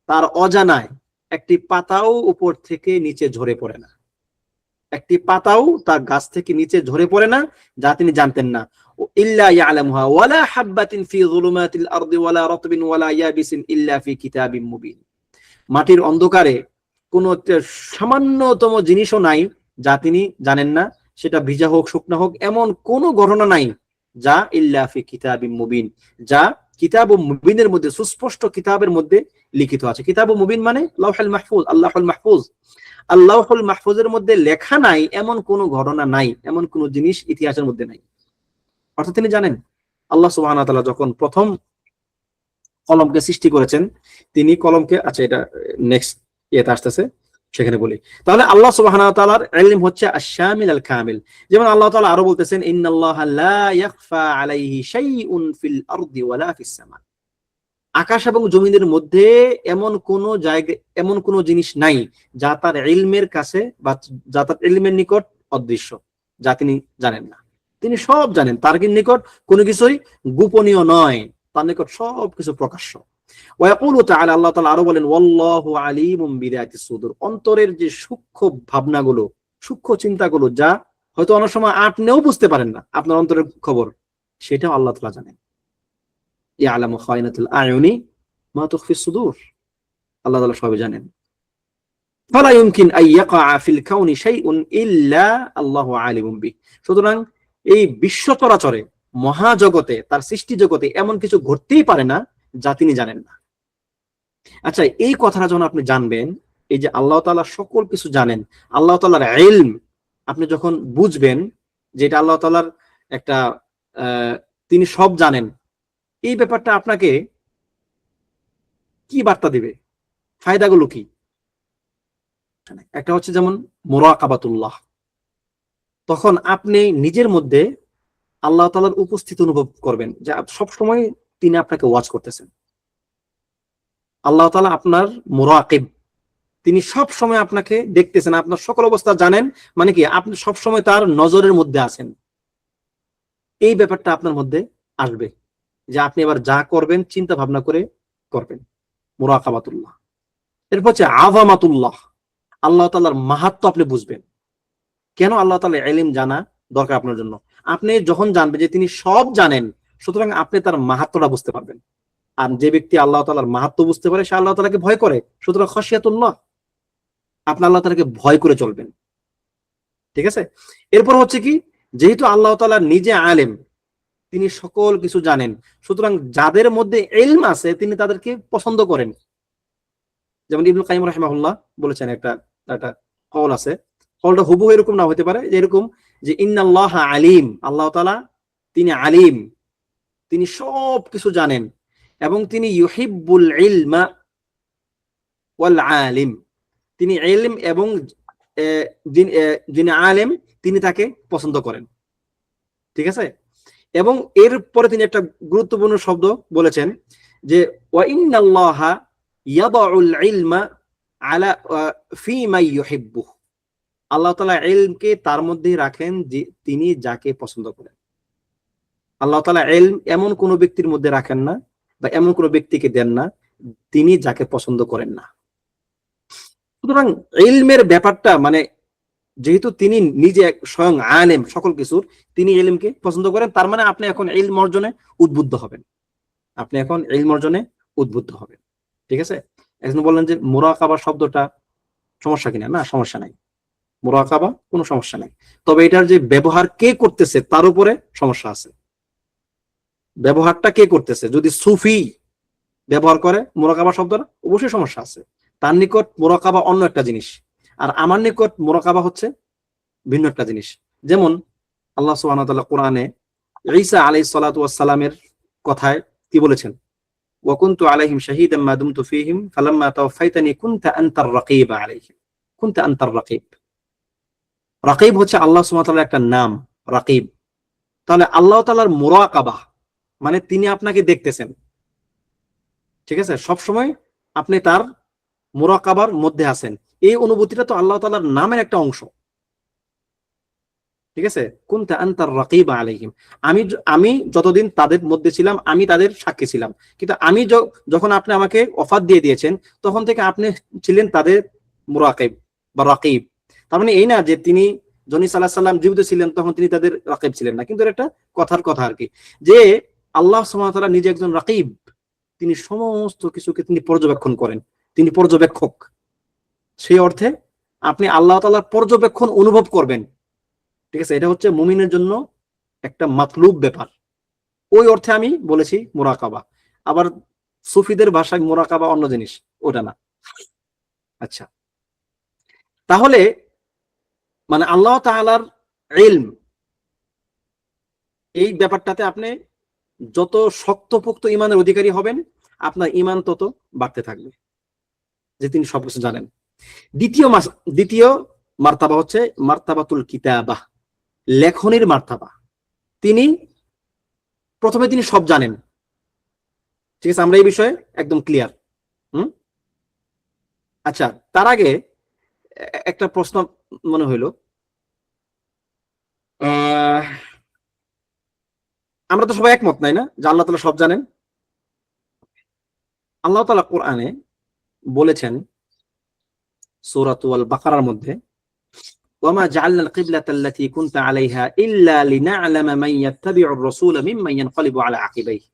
তার অজানায় একটি পাতাও উপর থেকে নিচে ঝরে পড়ে না, একটি পাতাও তার গাছ থেকে নিচে ঝরে পড়ে না যা তিনি জানতেন না। ইল্লা ইয়ালামুহা ওয়ালা হাববাতিন ফি যুলুমাতিল আরদি ওয়ালা রাতবিন ওয়ালা ইয়াবিসিন ইল্লা ফি কিতাবিম মুবিন, মাটির অন্ধকারে কোন সামান্যতম জিনিসও নাই যা তিনি জানেন না, সেটা ভিজা হোক শুকনা হোক, এমন কোন ঘটনা নাই যা ইল্লা ফি কিতাবিম মুবিন, যা কিতাব ও মুবিনের মধ্যে, সুস্পষ্ট কিতাবের মধ্যে লিখিত আছে। কিতাব ও মুবিন মানে লাউহুল মাহফুজ, আল্লাহুল মাহফুজ। আল্লাহুল মাহফুজের মধ্যে লেখা নাই এমন কোনো ঘটনা নাই, এমন কোনো জিনিস ইতিহাসের মধ্যে নাই। অর্থাৎ তিনি জানেন। আল্লাহ সুবহানাহু ওয়া তাআলা যখন প্রথম কলমকে সৃষ্টি করেছেন, তিনি কলমকে, আচ্ছা এটা নেক্সট ইয়েতে আসতেছে সেখানে বলি। তাহলে আল্লাহ সুবহানাহু ওয়া তাআলার ইলম হচ্ছে আশ-শামিল আল কামিল। যেমন আল্লাহ তাআলা আরো বলতেছেন ইন্নাল্লাহা লা ইয়াখফা আলাইহি শাইউন ফিল আরদি ওয়ালা ফিস সামা, আকাশ এবং জমিনের মধ্যে এমন কোন জায়গা, এমন কোন জিনিস নাই যা তার ইলমের কাছে বা যা তার ইলমের নিকট অদৃশ্য, যা তিনি জানেন না। তিনি সব জানেন, তার নিকট কোনো কিছুই গোপনীয় নয়, তার নিকট সব কিছু প্রকাশ্য। ওয়া ইয়াকুলু তাআলা, আল্লাহ তাআলা আরো বলেন ওয়াল্লাহু আলিমুম বিযাতিস সুদূর, অন্তরের যে সূক্ষ্ম ভাবনাগুলো, সূক্ষ্ম চিন্তাগুলো, যা হয়তো অনেক সময় আপনিও বুঝতে পারেন না, আপনার অন্তরের খবর সেটাও আল্লাহ তাআলা জানেন। ইয়ালামু খায়নাতুল আয়ুনি মা তুখফিস সুদূর, আল্লাহ তাআলা সবই জানেন। ফালা ইউমকিন আন ইয়াকা ফিল কাউনি শাইউন ইল্লা আল্লাহু আলিমুম বিহি, সুতরাং এই বিশ্ব চরাচরে, মহাজগতে, তার সৃষ্টি জগতে এমন কিছু ঘটতেই পারে না যা তিনি জানেন না। আচ্ছা, এই কথাটা যখন আপনি জানবেন, এই যে আল্লাহ তাআলা সকল কিছু জানেন, আল্লাহ তাআলার ইলম আপনি যখন বুঝবেন যে এটা আল্লাহ তাআলার একটা তিনি সব জানেন, এই ব্যাপারটা আপনাকে কি বার্তা দিবে, ফায়দাগুলো কি? একটা হচ্ছে যেমন মুরাকাবাতুল্লাহ, তখন আপনি নিজের মধ্যে আল্লাহ তাআলার উপস্থিতি অনুভব করবেন, যে সব সময় তিনি আপনাকে ওয়াচ করতেছেন। আল্লাহ তাআলা আপনার মুরাকিব, তিনি সব সময় আপনাকে দেখতেছেন, আপনার সকল অবস্থা জানেন, মানে কি আপনি সব সময় তার নজরের মধ্যে আছেন। এই ব্যাপারটা আপনার মধ্যে আসবে যে আপনি এবার যা করবেন চিন্তা ভাবনা করে করবেন, মুরাকাবাতুল্লাহ। এরপর হচ্ছে আযামাতুল্লাহ, আল্লাহ তাআলার মাহাত্ম্য আপনি বুঝবেন। কেন আল্লাহ তাআলার ইলম জানা দরকার আপনার জন্য? আপনি যখন জানবেন যে তিনি সব জানেন, সুতরাং আপনি তার মাহাত্ম্যটা বুঝতে পারবেন। আর যে ব্যক্তি আল্লাহ তাআলার মাহাত্ম্য বুঝতে পারে সে আল্লাহ তাআলাকে ভয় করে, সুতরাং খাশিয়াতুল্লাহ, আপনি আল্লাহ তাআলাকে ভয় করে চলবেন। ঠিক আছে, এরপর হচ্ছে কি, যেহেতু আল্লাহ তাআলা নিজে আলেম, তিনি সকল কিছু জানেন, সুতরাং যাদের মধ্যে ইলম আছে তিনি তাদেরকে পছন্দ করেন, যেমন ইবনুল কাইয়িম রাহিমাহুল্লাহ বলেছেন, একটা একটা কওল আছে, কওলটা হুবহু এরকম না হতে পারে, যে এরকম যে ইন্নাল্লাহা আলিম, আল্লাহ তাআলা তিনি আলিম, তিনি সব কিছু জানেন, এবং তিনি ইউহিব্বুল ইলমা ওয়াল আলিম, তিনি ইলম এবং যিনি আলেম তিনি তাকে পছন্দ করেন। ঠিক আছে, এবং এরপরে তিনি একটা গুরুত্বপূর্ণ শব্দ বলেছেন যে ওয়া ইন্নাল্লাহা ইয়াদাউল ইলমা আলা ফীমা ইউহিব্বু, আল্লাহ তাআলা ইলমকে তার মধ্যেই রাখেন যে তিনি যাকে পছন্দ করেন। আল্লাহ তাআলা ইলম এমন কোন ব্যক্তির মধ্যে রাখেন না, বা এমন কোন ব্যক্তিকে দেন না তিনি যাকে পছন্দ করেন না। সুতরাং ইলমের ব্যাপারটা মানে, যেহেতু তিনি নিজে স্বয়ং আলেম সকল কিছুর, তিনি ইলমকে পছন্দ করেন, তার মানে আপনি এখন ইলম অর্জনে উদ্বুদ্ধ হবেন, আপনি এখন ইলম অর্জনে উদ্বুদ্ধ হবেন। ঠিক আছে, একজন বললেন যে মুরাকাবা শব্দটা সমস্যা কিনা, না সমস্যা নাই, মুরাকাবা কোনো সমস্যা নাই, তবে এটার যে ব্যবহার কে করতেছে তার উপরে সমস্যা আছে। ব্যবহারটা কে করতেছে, যদি সুফি ব্যবহার করে মুরাকাবা শব্দটা, অবশ্যই সমস্যা আছে। তার নিকট মুরাকাবা অন্য একটা জিনিস, আর আমার নিকট মুরাকাবা হচ্ছে ভিন্ন একটা জিনিস। যেমন আল্লাহ সুবহানাহু ওয়া তাআলা কোরআনে ঈসা আলাইহিস সালাতু ওয়াস সালামের কথায় কি বলেছেন, ওয়া কুনতু আলাইহিম শাহীদাম মা দুমতু ফীহিম ফালাম্মা তাওয়াফাইতানি কুনতা আনতার রাকীব আলাইহিম, কুনতা আনতার রাকীব। রাকীব হচ্ছে আল্লাহ সুবহানাহু ওয়া তাআলার একটা নাম, রাকীব। তাহলে আল্লাহ তাআলার মুরাকাবা মানে তিনি আপনাকে দেখতেছেন। ঠিক আছে, সব সময় আপনি তার মুরাকাবার মধ্যে আছেন, এই অনুভূতিটা তো আল্লাহ তাআলার নামের একটা অংশ। ঠিক আছে, কুনতা আনতার রাকীব আলাইহিম, আমি যতদিন তাদের মধ্যে ছিলাম আমি তাদের সাক্ষী ছিলাম, কিন্তু আমি যখন আপনি আমাকে ওফাত দিয়ে দিয়েছেন তখন থেকে আপনি ছিলেন তাদের মুরাকিব বা রাকীব। তার মানে এই না যে তিনি যখন ঈসা আলাইহিস সালাম জীবিত ছিলেন তখন তিনি তাদের রাকীব ছিলেন না, কিন্তু এটা কথার কথা আর কি, যে আল্লাহ সুবহানাহু ওয়া তাআলা নিজে একজন রাকীব, তিনি সমস্ত কিছুকে তিনি পর্যবেক্ষণ করেন, তিনি পর্যবেক্ষক। সেই অর্থে আপনি আল্লাহ তাআলার পর্যবেক্ষণ অনুভব করবেন। ঠিক আছে, এটা হচ্ছে মুমিনের জন্য একটা মাতলুব ব্যাপার, ওই অর্থে আমি বলেছি মুরাকাবা। আবার সুফিদের ভাষায় মুরাকাবা অন্য জিনিস, ওটা না। আচ্ছা, তাহলে মানে আল্লাহ তাআলার ইলম, এই ব্যাপারটাতে আপনি যত শক্তপোক্ত ঈমানের অধিকারী হবেন আপনার ঈমান তত বাড়তে থাকবে, যে তিনি সবকিছু জানেন। দ্বিতীয় মার্তাবা হচ্ছে মার্তাবাতুল কিতাবাহ, লেখনের মার্তাবা। তিনি প্রথমে তিনি সব জানেন। ঠিক আছে, আমরা এই বিষয়ে একদম ক্লিয়ার। আচ্ছা, তার আগে একটা প্রশ্ন মনে হইল, আমরা তো সবাই একমত নাই না যে আল্লাহ তাআলা সব জানেন। আল্লাহ তাআলা কোরআনে বলেছেন সূরাতুল বাকারার মধ্যে, ওয়ামা জাআলনাল কিবলাতাল্লাতী কুনতা আলাইহা ইল্লা লিনা'লামা মান ইয়াত্তাবি'ুর রাসূলা মিম্মান ইয়ানকালিবু আলা আকিবাইহি।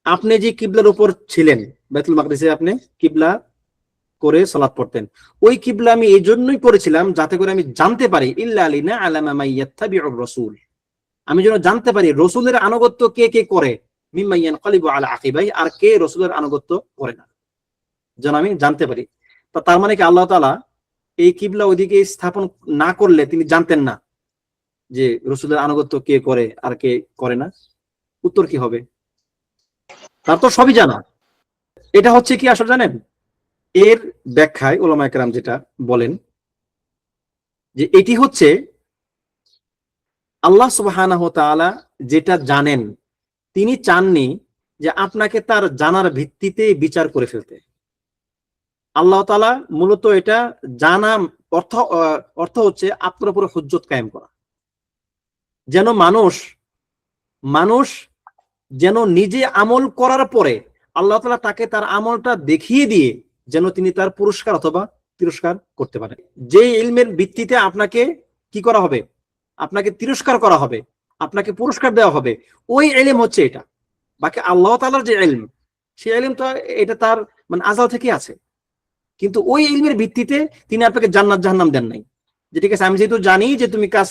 আপনি যে কিবলার উপর ছিলেন, বাইতুল মাকদিসে আপনি কিবলা করে সালাত পড়তেন, ওই কিবলা আমি এই জন্যই করেছিলাম যাতে করে আমি জানতে পারি, ইল্লা লিনা'লামা মান ইয়াত্তাবি'ুর রাসূল, আমি যেন জানতে পারি রাসূলের আনুগত্য কে কে করে, মিম্মান ইয়ানকালিবু আলা আকিবাইহি, আর কে রাসূলের আনুগত্য করে না, যেন আমি জানতে পারি। তার মানে কি আল্লাহ তাআলা এই কিবলা ওইদিকে স্থাপন না করলে তিনি জানতেন না যে রাসূলের আনুগত্য কে করে আর কে করে না? উত্তর কি হবে? তার তো সবই জানা। এটা হচ্ছে কি আসলে জানেন, এর ব্যাখ্যায় উলামায়ে কেরাম যেটা বলেন যে এটি হচ্ছে আল্লাহ সুবহানাহু ওয়া তাআলা যেটা জানেন তিনি চাননি যে আপনাকে তার জানার ভিত্তিতে বিচার করে ফেলতে। আল্লাহ তাআলা মূলত এটা জানা অর্থ হচ্ছে আপনার উপরে হুজ্জত কায়েম করা, যেন মানুষ যেন নিজে আমল করার পরে আল্লাহ তাআলা তাকে তার আমলটা দেখিয়ে দিয়ে যেন তিনি তার পুরস্কার অথবা তিরস্কার করতে পারেন। যে ইলমের ভিত্তিতে আপনাকে কি করা হবে, আপনাকে তিরস্কার করা হবে, আপনাকে পুরস্কার দেওয়া হবে, ওই ইলম হচ্ছে এটা। বাকি আল্লাহ তাআলার যে ইলম, সেই ইলম তো এটা তার মানে আযাল থেকে আছে, কিন্তু ওই ইলমের ভিত্তিতে তিনি আপনাকে জান্নাত জাহান্নাম দেন নাই, যে ঠিক আছে আমি যেহেতু জানি যে তুমি কাজ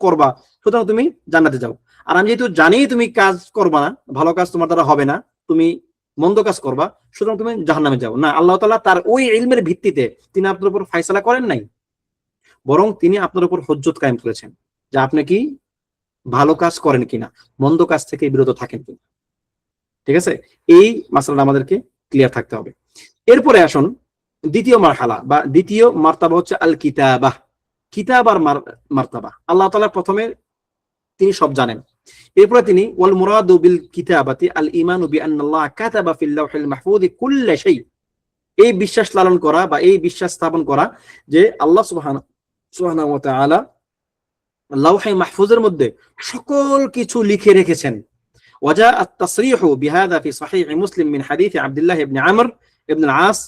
করবা সুতরাং তুমি জান্নাতে যাও, আর আমি যেহেতু জানি তুমি কাজ করবা না, ভালো কাজ তোমার দ্বারা হবে না, তুমি মন্দ কাজ করবা, সুতরাং তুমি জাহান্নামে যাও না। আল্লাহ তাআলা তার ওই ইলমের ভিত্তিতে তিনি আপনার উপর ফায়সালা করেন নাই, বরং তিনি আপনার উপর হুজ্জত কায়েম করেছেন যে আপনি কি ভালো কাজ করেন কিনা, মন্দ কাজ থেকে বিরত থাকেন কিনা। ঠিক আছে, এই মাসলাটা আমাদেরকে ক্লিয়ার থাকতে হবে। এরপরে আসুন দ্বিতীয় মারহালা বা দ্বিতীয় মার্তাবা হচ্ছে আল কিতাবাহ। কিতাবার মার্তাবা, আল্লাহ তাআলা প্রথমে তিনি সব জানেন, এরপরে তিনি ওয়াল মুরাদু বিল কিতাবাতি আল ঈমানু বিআন্নাল্লাহ কাতাবা ফিল লাওহিল মাহফুযি কুল্লা শাই। এই বিশ্বাস লালন করা বা এই বিশ্বাস স্থাপন করা যে আল্লাহ সুবহানাহু ওয়া তাআলা লাওহে মাহফুজের মধ্যে সকল কিছু লিখে রেখেছেন। ওয়াজা আত-তাসরিহু বিহাযা ফি সহিহ মুসলিম মিন হাদিস আব্দুল্লাহ ইবনে আমর ইবনে আল-আস।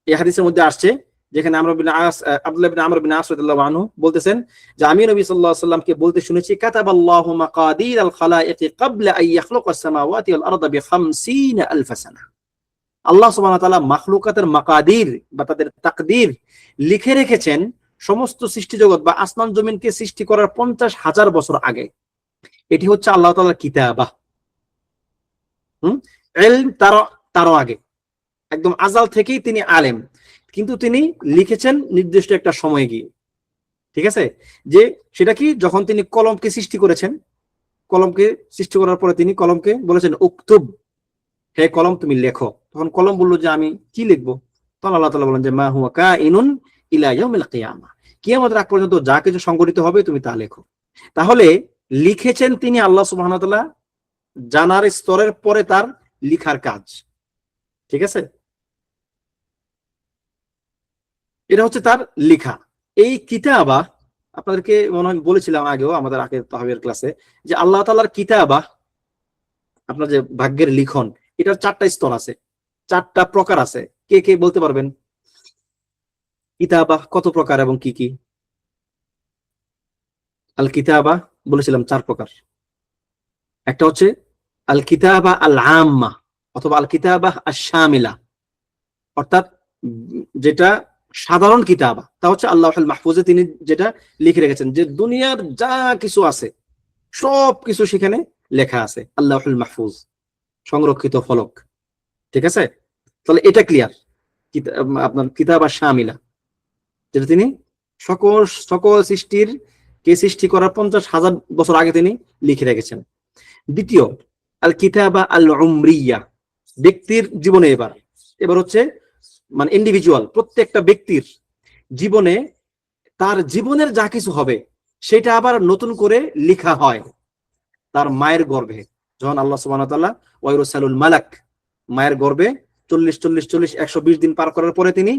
এই হাদিসের মধ্যে আসছে যেখানে আব্দুল্লাহ ইবনে আমর ইবনে আস রাদিয়াল্লাহু আনহু বলতেছেন যে আমি নবী সাল্লাল্লাহু আলাইহি ওয়াসাল্লামকে বলতে শুনেছি কাতাবাল্লাহু মাকাদির আল খালাইকি ক্বাবলা আন ইয়াখলুকাস সামাওয়াতি ওয়াল আরদা বি50,000 সানা। আল্লাহ সুবহানাহু ওয়া তাআলা মাখলুকাতের মাকাদির বা তাদের তাকদীর লিখে রেখেছেন সমস্ত সৃষ্টি জগৎ বা আসমান জমিনকে সৃষ্টি করার 50,000 বছর আগে। এটি হচ্ছে আল্লাহ তাআলার কিতাবা। ইলম তারও আগে, একদম আজাল থেকেই তিনি আলেম, কিন্তু তিনি লিখেছেন নির্দিষ্ট একটা সময়ে গিয়ে। ঠিক আছে, যে সেটা কি, যখন তিনি কলমকে সৃষ্টি করেছেন, কলমকে সৃষ্টি করার পরে তিনি কলমকে বলেছেন উকতুব, হে কলম তুমি লেখো। তখন কলম বললো যে আমি কি লিখবো? তখন আল্লাহ তাআলা বলেন যে মা হুয়া কাইনুন ইলা ইয়াউমিল কিয়ামাহ, কিয়ামতের আগ পর্যন্ত যা কিছু সংঘটিত হবে তুমি তা লেখো। তাহলে লিখেছেন তিনি আল্লাহ সুবহানাহু ওয়া তাআলা জানার স্তরের পরে তার লিখার কাজ। ঠিক আছে, এটা হচ্ছে তার লিখা। এই কিতাবা আপনাদেরকে মনে হয় বলেছিলাম আগেও আমাদের আগে তাহবীর ক্লাসে যে আল্লাহ তাআলার কিতাবা, আপনার যে ভাগ্যের লিখন, এটার 4টা স্তর আছে, 4টা প্রকার আছে। কে কে বলতে পারবেন কিতাবা কত প্রকার এবং কি কি? আল কিতাবা বলেছিলাম 4 প্রকার। একটা হচ্ছে আল কিতাবা আল আম্মা অথবা আল কিতাবা আশ-শামিলা, অর্থাৎ যেটা সাধারণ কিতাবা, তা হচ্ছে আল্লাহুল মাহফুজে তিনি যেটা লিখে রেখেছেন, যে দুনিয়ার যা কিছু আছে সব কিছু সেখানে লেখা আছে, আল্লাহুল মাহফুজ, সংরক্ষিত ফলক। ঠিক আছে, তাহলে এটা ক্লিয়ার। আপনার কিতাবা শামিলা, যেটা তিনি সকল সকল সৃষ্টির কে সৃষ্টি করার 50,000 বছর আগে তিনি লিখে রেখেছেন। দ্বিতীয় আল কিতাবা আল উমরিয়া, ব্যক্তির জীবনে। এবার হচ্ছে মানে ইন্ডিভিজুয়াল, প্রত্যেকটা ব্যক্তির জীবনে তার জীবনের যা কিছু হবে সেটা আবার নতুন করে লেখা হয় তার মায়ের গর্ভে। যখন আল্লাহ সুবহানাহু ওয়া তাআলা ওয়াইরুসালুল মালাক, মায়ের গর্ভে 40 120 দিন পার করার পরে তিনি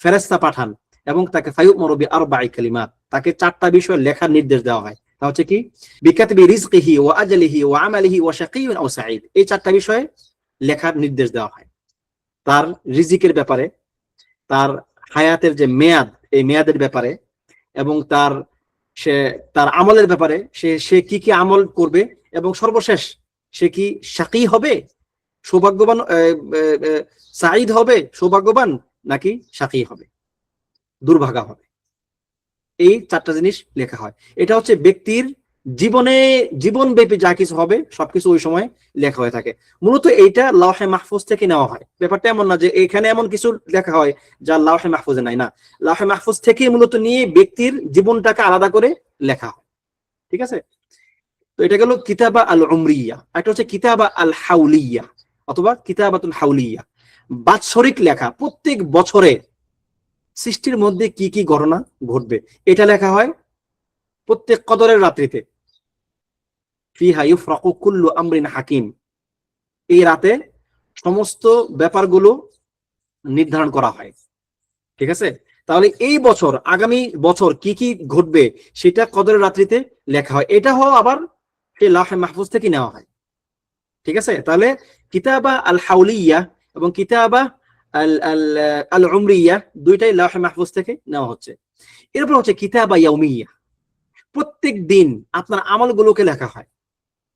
ফেরেশতা পাঠান এবং তাকে ফায়ুমরু বিআরবা'i কালিমাত, তাকে 4টা বিষয় লেখার নির্দেশ দেওয়া হয়। তা হচ্ছে কি, বিকাতবি রিজকিহি ওয়া আজলিহি ওয়া আমালিহি ওয়া শাকিয়্যুন আও সাঈদ। এই 4টা বিষয়ে লেখার নির্দেশ দেওয়া হয়। তার রিজিকের ব্যাপারে, তার হায়াতের যে মেয়াদ, এই মেয়াদের ব্যাপারে, এবং তার আমলের ব্যাপারে, সে কি কি আমল করবে, এবং সর্বশেষ সে কি শাকী হবে, সৌভাগ্যবান, সাঈদ হবে, সৌভাগ্যবান, নাকি শাকী হবে, দুর্ভাগা হবে। এই 4টা জিনিস লেখা হয়। এটা হচ্ছে ব্যক্তির জীবনব্যাপী যা কিছু হবে সবকিছু ওই সময় লেখা হয়ে থাকে। মূলত এইটা লাওহে মাহফুজ থেকে নেওয়া হয়। ব্যাপারটা এমন না যে এখানে এমন কিছু লেখা হয় যা লাওহে মাহফুজে নাই, না, লাওহে মাহফুজ থেকে মূলত নিয়ে ব্যক্তির জীবনটাকে আলাদা করে লেখা হয়। ঠিক আছে, তো এটা গেল কিতাবা আল উমরিয়া। একটা হচ্ছে কিতাবা আল হাউলিয়া অথবা কিতাবাতুল হাউলিয়া, বাৎসরিক লেখা, প্রত্যেক বছরে সৃষ্টির মধ্যে কি কি ঘটনা ঘটবে এটা লেখা হয় প্রত্যেক কদরের রাত্রিতে। ফিহা ইউফরাকু কুল্লু আমরিন হাকিম, এই রাতে সমস্ত ব্যাপারগুলো নির্ধারণ করা হয়। ঠিক আছে, তাহলে এই বছর, আগামী বছর কি কি ঘটবে সেটা কদরের রাত্রিতে লেখা হয়। এটা হওয়া আবার সেই লাওহে মাহফুজ থেকে নেওয়া হয়। ঠিক আছে, তাহলে কিতাবা আল হাউলিয়া এবং কিতাবা আল উমরিয়া দুইটাই লাওহে মাহফুজ থেকে নেওয়া হচ্ছে। এরপর হচ্ছে কিতাবা ইয়াউমিয়া, প্রত্যেক দিন আপনার আমলগুলোকে লেখা হয়।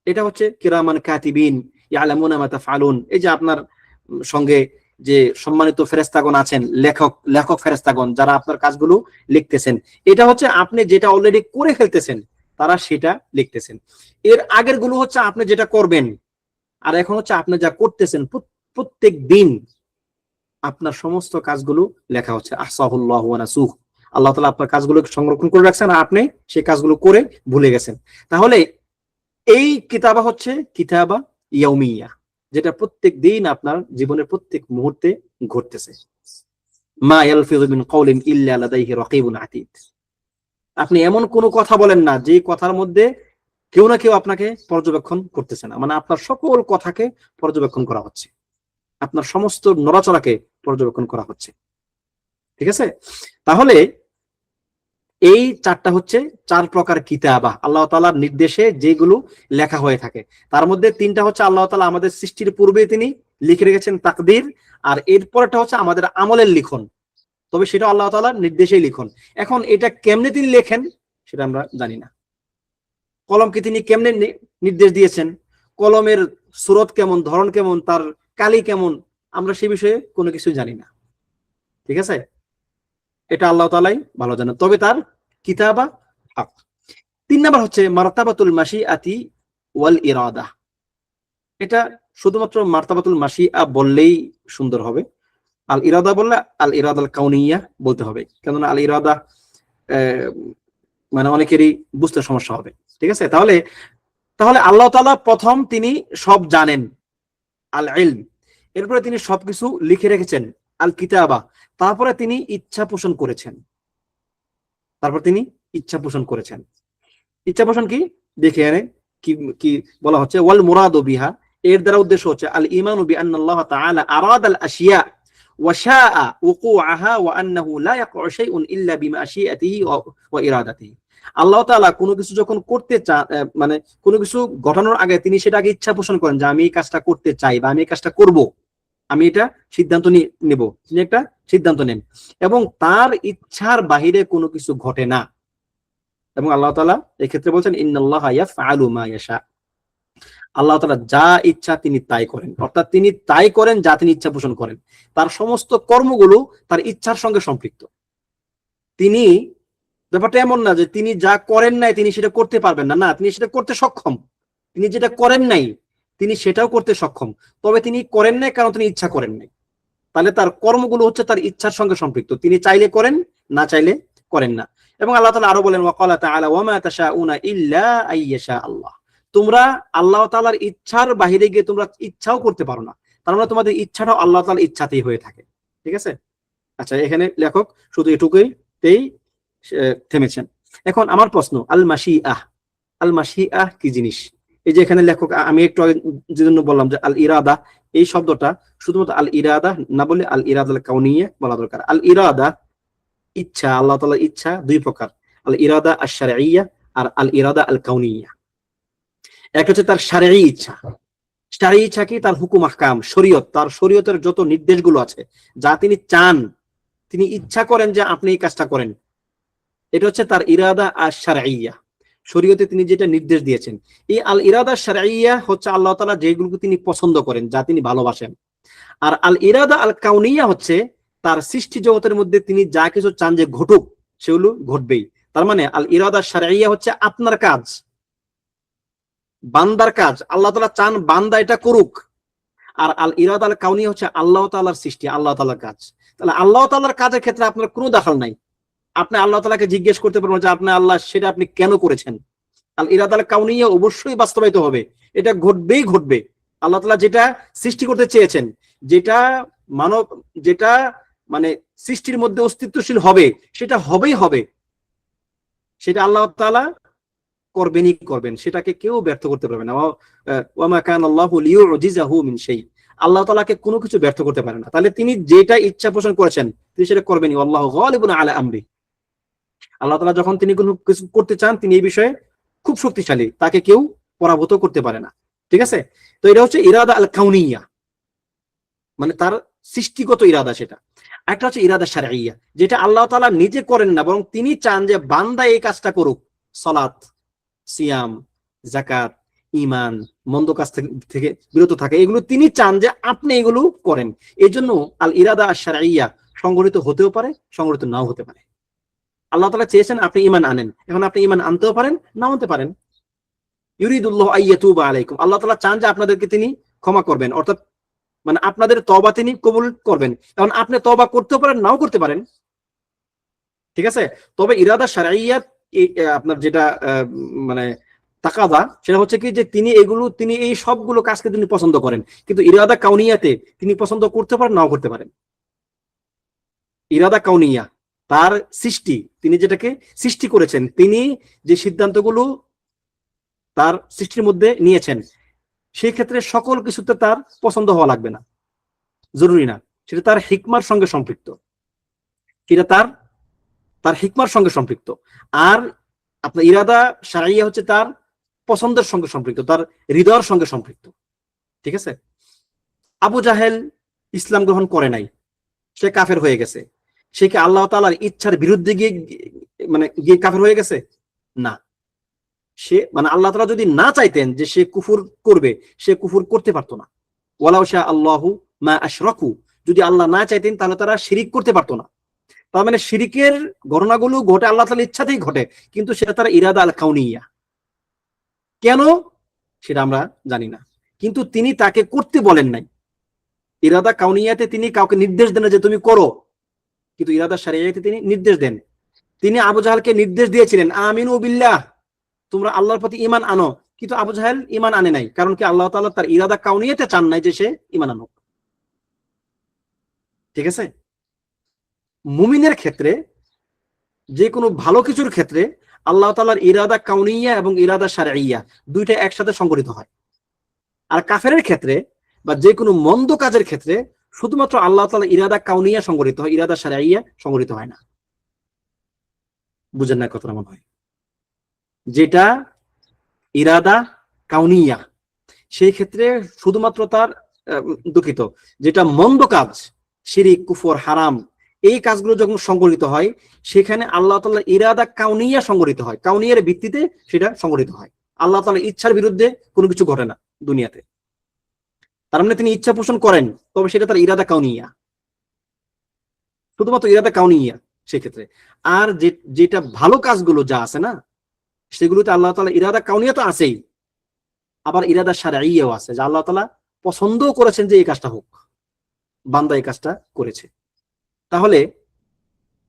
এটা হচ্ছে কিরামান কাতিবিন ইয়ালামুনা মা তাফআলুন। এই যে আপনার সঙ্গে যে সম্মানিত ফেরেশতাগণ আছেন, লেখক ফেরেশতাগণ, যারা আপনার কাজগুলো লিখতেছেন, এটা হচ্ছে আপনি যেটা অলরেডি করে ফেলতেছেন তারা সেটা লিখতেছেন। এর আগের গুলো হচ্ছে আপনি যেটা করবেন, আর এখন হচ্ছে আপনি যা করতেছেন, প্রত্যেক দিন আপনার সমস্ত কাজগুলো লেখা হচ্ছে। আহসাহুল্লাহু ওয়া নাসুহ, আল্লাহ তাআলা আপনার কাজগুলো সংরক্ষণ করে রাখছেন আর আপনি সেই কাজগুলো করে ভুলে গেছেন। তাহলে এই কিতাবা হচ্ছে কিতাবা ইয়াউমিয়া, যেটা প্রত্যেক দিন আপনার জীবনের প্রত্যেক মুহূর্তে ঘটতেছে। মা ইয়ালফিযু মিন কাওলিন ইল্লা লাদাইহি রাকীবুন আতীদ। আপনি এমন কোনো কথা বলেন না যে কথার মধ্যে কেউ না কেউ আপনাকে পর্যবেক্ষণ করতেছে না, মানে আপনার সকল কথাকে পর্যবেক্ষণ করা হচ্ছে, আপনার সমস্ত নড়াচড়াকে পর্যবেক্ষণ করা হচ্ছে। ঠিক আছে? তাহলে এই চারটা হচ্ছে 4 প্রকার কিতাবা, আল্লাহ তাআলার নির্দেশে যেগুলো লেখা হয়ে থাকে। তার মধ্যে 3টা হচ্ছে আল্লাহ তাআলা আমাদের সৃষ্টির পূর্বে তিনি লিখে রেখেছেন তাকদীর, আর এরপরটা হচ্ছে আমাদের আমলের লিখন, তবে সেটা আল্লাহ তাআলার নির্দেশেই লিখন। এখন এটা কেমনে তিনি লেখেন সেটা আমরা জানি না। কলমকে তিনি কেমনে নির্দেশ দিয়েছেন, কলমের সুরত কেমন, ধরন কেমন, তার কালি কেমন, আমরা সে বিষয়ে কোনো কিছু জানি না। ঠিক আছে? এটা আল্লাহ তাআলাই ভালো জানেন, তবে তার কিতাবা হক। 3 নাম্বার হচ্ছে মারতাবাতুল মাশিআতি ওয়াল ইরাদা। এটা শুধুমাত্র মারতাবাতুল মাশিআ বললেই সুন্দর হবে, আল ইরাদা বললে আল ইরাদাল কাউনিয়া বলতে হবে, কেননা আল ইরাদা মানে অনেকেরই বুঝতে সমস্যা হবে। ঠিক আছে? তাহলে আল্লাহ তাআলা প্রথম তিনি সব জানেন, আল ইলম, এরপরে তিনি সবকিছু লিখে রেখেছেন, আল কিতাবা, তারপরে তিনি ইচ্ছা পোষণ করেছেন। ইচ্ছা পোষণ কি দেখে আনে, কি বলা হচ্ছে, ওয়াল মুরাদু বিহা, এর দ্বারা উদ্দেশ্য হচ্ছে আল ঈমানু বিআন্নাল্লাহ তাআলা আরাদাল আশিয়া ওয়া শাআ উকুআহা ওয়া আন্নাহু লা ইয়াকউ শাইউন ইল্লা বিমাশিআতিহি ওয়া ইরাদাতিহি। আল্লাহ তাআলা কোনো কিছু যখন করতে চান, মানে কোনো কিছু ঘটানোর আগে তিনি সেটা আগে ইচ্ছা পোষণ করেন যে আমি এই কাজটা করতে চাই বা আমি এই কাজটা করব, আমি এটা সিদ্ধান্ত নেব। তিনি একটা সিদ্ধান্ত নেন এবং তার ইচ্ছার বাহিরে কোনো কিছু ঘটে না। এবং আল্লাহ তাআলা এই ক্ষেত্রে বলছেন ইন্নাল্লাহা ইয়াফআলু মা ইয়াশা, আল্লাহ তাআলা যা ইচ্ছা তিনি তাই করেন, অর্থাৎ তিনি তাই করেন যা তিনি ইচ্ছা পোষণ করেন। তার সমস্ত কর্মগুলো তার ইচ্ছার সঙ্গে সম্পৃক্ত। তিনি, ব্যাপারটা এমন না যে তিনি যা করেন নাই তিনি সেটা করতে পারবেন না, না, তিনি সেটা করতে সক্ষম। তিনি যেটা করেন নাই তিনি সেটাও করতে সক্ষম, তবে তিনি করেন নাই কারণ তিনি ইচ্ছা করেন নাই। তাহলে তার কর্মগুলো হচ্ছে তার ইচ্ছার সঙ্গে সম্পৃক্ত, তিনি চাইলে করেন, না চাইলে করেন না। এবং আল্লাহ তাআলা আরো বলেন ওয়াকালা তাআলা ওয়া মা তাশাউনা ইল্লা আইয়াশা আল্লাহ, তোমরা আল্লাহ তাআলার ইচ্ছার বাহিরে গিয়ে তোমরা ইচ্ছাও করতে পারো না, তার মানে তোমাদের ইচ্ছাটাও আল্লাহ তাআলার ইচ্ছাতেই হয়ে থাকে। ঠিক আছে? আচ্ছা, এখানে লেখক শুধু এটুকুতেই থেমেছেন। এখন আমার প্রশ্ন, আল মাশিআহ কি জিনিস? এই যে এখানে লেখক, আমি একটু আগে যেজন্য বললাম যে আল ইরাদা, এই শব্দটা শুধুমাত্র আল ইরাদা না বলে আল ইরাদাল কাউনিয়া বলা দরকার। আল ইরাদা ইচ্ছা, আল্লাহ তাআলার ইচ্ছা 2 প্রকার, আল ইরাদা আশ-শারঈয়া আর আল ইরাদা আল কাউনিয়া। একটা হচ্ছে তার শারঈ ইচ্ছা। শারঈ ইচ্ছা কি? তার হুকুম আহকাম, শরীয়ত, তার শরীয়তের যত নির্দেশগুলো আছে, যা তিনি চান, তিনি ইচ্ছা করেন যে আপনি এই কাজটা করেন, এটা হচ্ছে তার ইরাদা আশ-শারঈয়া, শরীয়তে তিনি যেটা নির্দেশ দিয়েছেন। এই আল ইরাদা শারঈয়া হচ্ছে আল্লাহ তাআলা যেগুলোকে তিনি পছন্দ করেন, যা তিনি ভালোবাসেন। আর আল ইরাদা আল কাউনিয়া হচ্ছে তার সৃষ্টি জগতের মধ্যে তিনি যা কিছু চান যে ঘটুক সেগুলো ঘটবেই। তার মানে আল ইরাদা শারঈয়া হচ্ছে আপনার কাজ, বান্দার কাজ, আল্লাহ তাআলা চান বান্দা এটা করুক। আর আল ইরাদা আল কাউনিয়া হচ্ছে আল্লাহ তাআলার সৃষ্টি, আল্লাহ তাআলার কাজ। তাহলে আল্লাহ তাআলার কাজের ক্ষেত্রে আপনার কোনো দখল নাই। আপনি আল্লাহ তাআলাকে জিজ্ঞেস করতে পারবেন যে আপনি আল্লাহ সেটা আপনি কেন করেছেন। আল ইরাদা আল কাউনিয়া অবশ্যই বাস্তবায়িত হবে, এটা ঘটবেই ঘটবে। আল্লাহ তাআলা যেটা সৃষ্টি করতে চেয়েছেন, যেটা যেটা মানে সৃষ্টির মধ্যে অস্তিত্বশীল হবে, সেটা হবেই হবে, সেটা আল্লাহ তাআলা করবেন, সেটাকে কেউ ব্যর্থ করতে পারবে না। ওয়া মা কানা আল্লাহু লিইউজিজাহু মিন শাই, আল্লাহ তাআলাকে কোনো কিছু ব্যর্থ করতে পারে না। তাহলে তিনি যেটা ইচ্ছা পোষণ করেছেন তিনি সেটা করবেনই। আল্লাহু গালিবুন আলা আমরি, আল্লাহ তাআলা যখন তিনি কোনো কিছু করতে চান তিনি এই বিষয়ে খুব শক্তিশালী, তাকে কেউ পরাভূত করতে পারে না। ঠিক আছে? তো এটা হচ্ছে ইরাদা আল কাউনিয়া, মানে তার সৃষ্টিগত ইরাদা সেটা। একটা হচ্ছে ইরাদা শারঈয়া, যেটা আল্লাহ তাআলা নিজে করেন না, বরং তিনি চান যে বান্দা এই কাজটা করুক। সালাত, সিয়াম, যাকাত, ঈমান, মন্দ কাজ থেকে বিরত থাকে, এগুলো তিনি চান যে আপনি এগুলো করেন। এই জন্য আল ইরাদা আশ-শারঈয়া সংগঠিত হতেও পারে, সংগঠিত নাও হতে পারে। আল্লাহ তাআলা চেয়েছেন আপনি ঈমান আনেন, এখন আপনি ঈমান আনতেও পারেন, নাও আনতে পারেন। ইউরিদুল্লাহু আইয়াতুবা আলাইকুম, আল্লাহ তাআলা চান যে আপনাদেরকে তিনি ক্ষমা করবেন, অর্থাৎ মানে আপনাদের তওবা তিনি কবুল করবেন। কারণ আপনি তওবা করতেও পারেন, নাও করতে পারেন, ঠিক আছে। তবে ইরাদা শারঈয়াত আপনার যেটা মানে তাকাদা, সেটা হচ্ছে কি যে তিনি এই সবগুলো কাজকে তিনি পছন্দ করেন, কিন্তু ইরাদা কাউনিয়াতে তিনি পছন্দ করতে পারেন, নাও করতে পারেন। ইরাদা কাউনিয়া তার সৃষ্টি, তিনি যেটাকে সৃষ্টি করেছেন, তিনি যে সিদ্ধান্তগুলো তার সৃষ্টির মধ্যে নিয়েছেন, সেই ক্ষেত্রে সকল কিছুতে তার পছন্দ হওয়া লাগবে না, জরুরি না। সেটা তার হিকমার সঙ্গে সম্পৃক্ত, সেটা তার তার হিকমার সঙ্গে সম্পৃক্ত। আর আপনার ইরাদা শারঈয়া হচ্ছে তার পছন্দের সঙ্গে সম্পৃক্ত, তার হৃদয়ের সঙ্গে সম্পৃক্ত, ঠিক আছে। আবু জাহেল ইসলাম গ্রহণ করে নাই, সে কাফের হয়ে গেছে। সে কি আল্লাহ তাআলার ইচ্ছার বিরুদ্ধে গিয়ে কাফের হয়ে গেছে? না। সে মানে আল্লাহ তাআলা যদি না চাইতেন যে সে কুফর করবে, সে কুফর করতে পারতো না। ওয়ালাউ শা আল্লাহু মা আশরাকু, যদি আল্লাহ না চাইতেন তাহলে তারা শিরিক করতে পারতো না। তার মানে শিরিকের ঘটনাগুলো ঘটে আল্লাহ তাআলার ইচ্ছাতেই ঘটে, কিন্তু সেটা তার ইরাদা আল কাউনিয়া। কেন সেটা আমরা জানি না, কিন্তু তিনি তাকে করতে বলেন নাই। ইরাদা কাউনিয়াতে তিনি কাউকে নির্দেশ দেন যে তুমি করো, কিন্তু ইরাদা শারঈয়াতে তিনি নির্দেশ দেন। তিনি আবু জাহেলকে নির্দেশ দিয়েছিলেন আমিনু বিল্লাহ, তোমরা আল্লাহর প্রতি ঈমান আনো, কিন্তু আবু জাহেল ঈমান আনে নাই। কারণ কি আল্লাহ তাআলা তার ইরাদা কাউনিয়াতে চান নাই যে সে ঈমান আনুক, ঠিক আছে। মুমিনের ক্ষেত্রে, যে কোনো ভালো কিছুর ক্ষেত্রে আল্লাহ তাআলার ইরাদা কাউনিয়া এবং ইরাদা শারঈয়া দুইটা একসাথে সংগঠিত হয়। আর কাফেরের ক্ষেত্রে বা যে কোনো মন্দ কাজের ক্ষেত্রে শুধুমাত্র আল্লাহ তাআলার ইরাদা কাউনিয়া সংগঠিত হয়, ইরাদা শারঈয়া সংগঠিত হয় না। বুঝেন না কথাটা মনে হয়? যেটা ইরাদা কাউনিয়া, সেই ক্ষেত্রে শুধুমাত্র তার দুঃখিত, যেটা মন্দ কাজ, শিরিক, কুফর, হারাম, এই কাজগুলো যখন সংগঠিত হয়, সেখানে আল্লাহ তাআলার ইরাদা কাউনিয়া সংগঠিত হয়, কাউনিয়ার ভিত্তিতে সেটা সংগঠিত হয়। আল্লাহ তাআলার ইচ্ছার বিরুদ্ধে কোনো কিছু ঘটে না দুনিয়াতে। তার মানে তিনি ইচ্ছা পোষণ করেন, তবে সেটা তার ইরাদা কাউনিয়া, শুধুমাত্র ইরাদা কাউনিয়া সেক্ষেত্রে। আর যেটা ভালো কাজগুলো যা আছে না, সেগুলোতে আল্লাহ তাআলা ইরাদা কাউনিয়া তো আছেই, আবার ইরাদা শারঈয়াও আছে, যে আল্লাহ তাআলা পছন্দও করেছেন যে এই কাজটা হোক, বান্দা এই কাজটা করেছে। তাহলে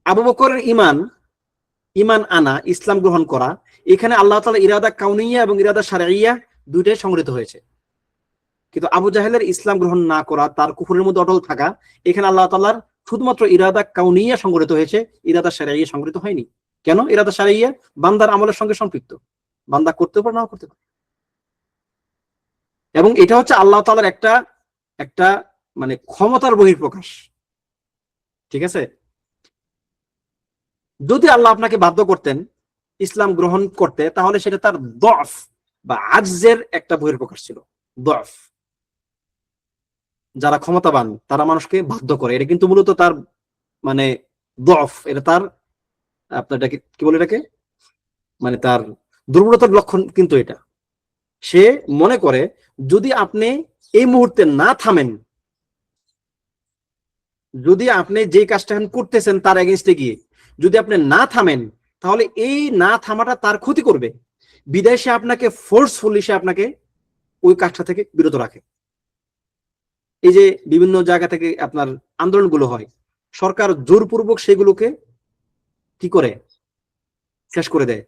আবু বকরের ঈমান আনা, ইসলাম গ্রহণ করা, এখানে আল্লাহ তাআলা ইরাদা কাউনিয়া এবং ইরাদা শারঈয়া দুইটাই সংগঠিত হয়েছে। কিন্তু আবু জাহেলের ইসলাম গ্রহণ না করা, তার কুফরের মধ্যে অটল থাকা, এখানে আল্লাহ তাআলার শুধুমাত্র ইরাদা কাউনিয়া সংগঠিত হয়েছে, ইরাদা শারঈয়া সংগঠিত হয়নি। কেন? ইরাদা শারঈয়া বান্দার আমলের সঙ্গে সম্পৃক্ত, বান্দা করতে পারে, নাও করতে পারে। এবং এটা হচ্ছে আল্লাহ তাআলার একটা একটা মানে ক্ষমতার বহিঃপ্রকাশ, ঠিক আছে। যদি আল্লাহ আপনাকে বাধ্য করতেন ইসলাম গ্রহণ করতে, তাহলে সেটা তার দফ বা আজজের একটা বহিঃপ্রকাশ ছিল। দফ, যারা ক্ষমতাবান তারা মানুষকে বাধ্য করে, এটা কিন্তু মূলত তার মানে দফ, এটা তার আপনার কি বলে এটাকে, মানে তার দুর্বলতার লক্ষণ। কিন্তু এটা সে মনে করে যদি আপনি এই মুহূর্তে না থামেন, যদি আপনি যে কাজটা করতেছেন তার এগেইনস্টে গিয়ে যদি আপনি না থামেন, তাহলে এই না থামাটা তার ক্ষতি করবে। বিদায় সে আপনাকে ফোর্সফুলি সে আপনাকে ওই কাজটা থেকে বিরত রাখে। এই যে বিভিন্ন জায়গা থেকে আপনার আন্দোলনগুলো হয়, সরকার জোরপূর্বক সেগুলোকে কি করে শেষ করে দেয়।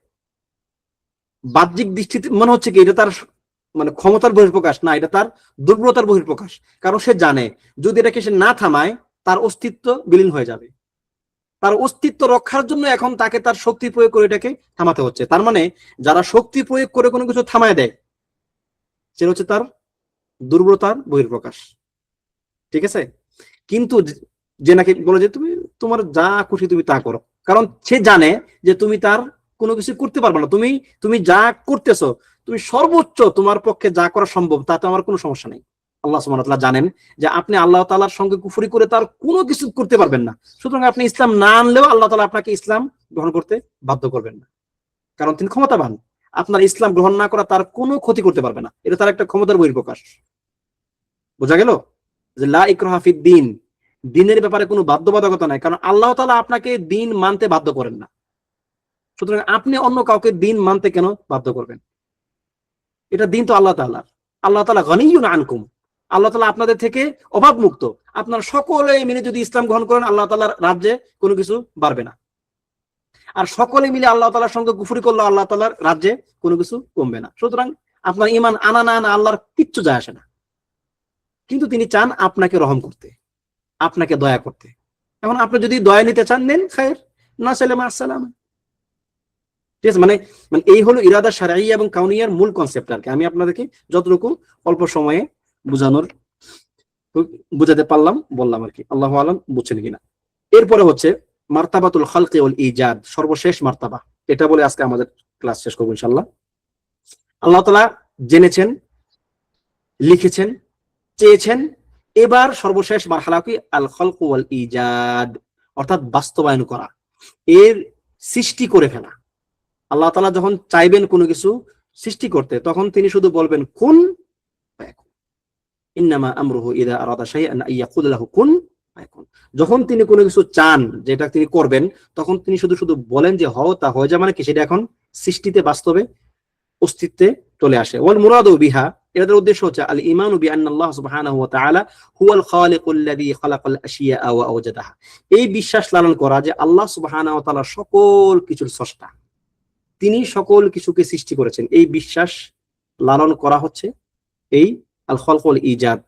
বাহ্যিক দৃষ্টিতে মনে হচ্ছে কি এটা তার মানে ক্ষমতার বহিঃপ্রকাশ, না, এটা তার দুর্বলতার বহিঃপ্রকাশ। কারণ সে জানে যদি এটাকে সে না থামায়, তার অস্তিত্ব বিলীন হয়ে যাবে। তার অস্তিত্ব রক্ষার জন্য এখন তাকে তার শক্তি প্রয়োগ করে এটাকে থামাতে হচ্ছে। তার মানে যারা শক্তি প্রয়োগ করে কোনো কিছু থামায় দেয়, সেটা হচ্ছে তার দুর্বলতার বহিঃপ্রকাশ, ঠিক আছে। কিন্তু যে নাকি বলে যে তুমি তোমার যা খুশি তুমি তা করো, কারণ সে জানে যে তুমি তার কোনো কিছু করতে পারবে না। তুমি যা করতেছো, তুমি সর্বোচ্চ তোমার পক্ষে যা করা সম্ভব তাতে আমার কোনো সমস্যা নেই। আল্লাহ সুবহানাহু ওয়া তাআলা জানেন যে আপনি আল্লাহ তাআলার সঙ্গে কুফরি করে তার কোনো কিছু করতে পারবেন না। সুতরাং আপনি ইসলাম না আনলেও আল্লাহ তাআলা আপনাকে ইসলাম গ্রহণ করতে বাধ্য করবেন না, কারণ তিনি ক্ষমতাবান। আপনার ইসলাম গ্রহণ না করা তার কোনো ক্ষতি করতে পারবে না, এটা তার একটা ক্ষমতার বহিঃপ্রকাশ। বোঝা গেল যে লা ইকরাহা ফিদ দ্বীন, দ্বীনের ব্যাপারে কোনো বাধ্যবাধকতা নাই, কারণ আল্লাহ তাআলা আপনাকে দ্বীন মানতে বাধ্য করেন না। সুতরাং আপনি অন্য কাউকে দ্বীন মানতে কেন বাধ্য করবেন? এটা দ্বীন তো আল্লাহ তাআলার। আল্লাহ তাআলা গনিয়্যুন আনকুম, আল্লাহ তাআলা আপনাদের থেকে অভাব মুক্ত। আপনারা সকলে মিলে যদি ইসলাম গ্রহণ করেন, আল্লাহ তাআলার রাজ্যে কোনো কিছু বাড়বে না। আর সকলে মিলে আল্লাহ তাআলার সঙ্গে কুফরি করলে আল্লাহ তাআলার রাজ্যে কোনো কিছু কমবে না। সুতরাং আপনার ঈমান আনা না আনা আল্লাহর কিচ্ছু যায় আসে না, কিন্তু তিনি চান আপনাকে রহম করতে, আপনাকে দয়া করতে। এখন আপনি যদি দয়া নিতে চান নেন, খায়ের, না চাইলে মা'আস-সালামা। ঠিক আছে, মানে মানে এই হলো ইরাদা শারঈয়া এবং কাউনিয়ার মূল কনসেপ্ট আর কি। আমি আপনাদেরকে যতটুকু অল্প সময়ে বুঝাতে পারলাম বললাম আর কি। আল্লাহু আলাম বুঝছেন কিনা। এরপরে হচ্ছে মারতাবাতুল খালকি ওয়াল ইজাদ, সর্বশেষ মারতাবা। এটা বলে আজকে আমাদের ক্লাস শেষ করব ইনশাআল্লাহ। আল্লাহ তাআলা জেনেছেন, লিখেছেন, চেয়েছেন, এবার সর্বশেষ মারহালা কি? আল খালকু ওয়াল ইজাদ, অর্থাৎ বাস্তবায়ন করা, এর সৃষ্টি করে ফেলা। আল্লাহ তাআলা যখন চাইবেন কোনো কিছু সৃষ্টি করতে, তখন তিনি শুধু বলবেন কুন ফায়াকুন। ইন্নামা আমরুহু ইযা আরাদা শাইআন আন ইয়াকুল লাহু কুন ফায়াকুন। যখন তিনি কোনো কিছু চান যেটা তিনি করবেন, তখন তিনি শুধু শুধু বলেন যে হও, তা হয়ে যায়, মানে কি সেটা এখন সৃষ্টিতে, বাস্তবে, অস্তিত্বে চলে আসে। ওয়াল মুরাদু বিহা, এর উদ্দেশ্য হচ্ছে আল ঈমানু বিআন্নাল্লাহ সুবহানাহু ওয়া তাআলা হুয়াল খালিকুল্লাযী খালাকাল আশিয়া ওয়া আওজাদাহা। এই বিশ্বাস লালন করা যে আল্লাহ সুবহানাহু ওয়া তাআলা সকল কিছুর স্রষ্টা, তিনি সকল কিছুকে সৃষ্টি করেছেন। এই বিশ্বাস লালন করা হচ্ছে এই আল খালক ওয়াল ইজাদ,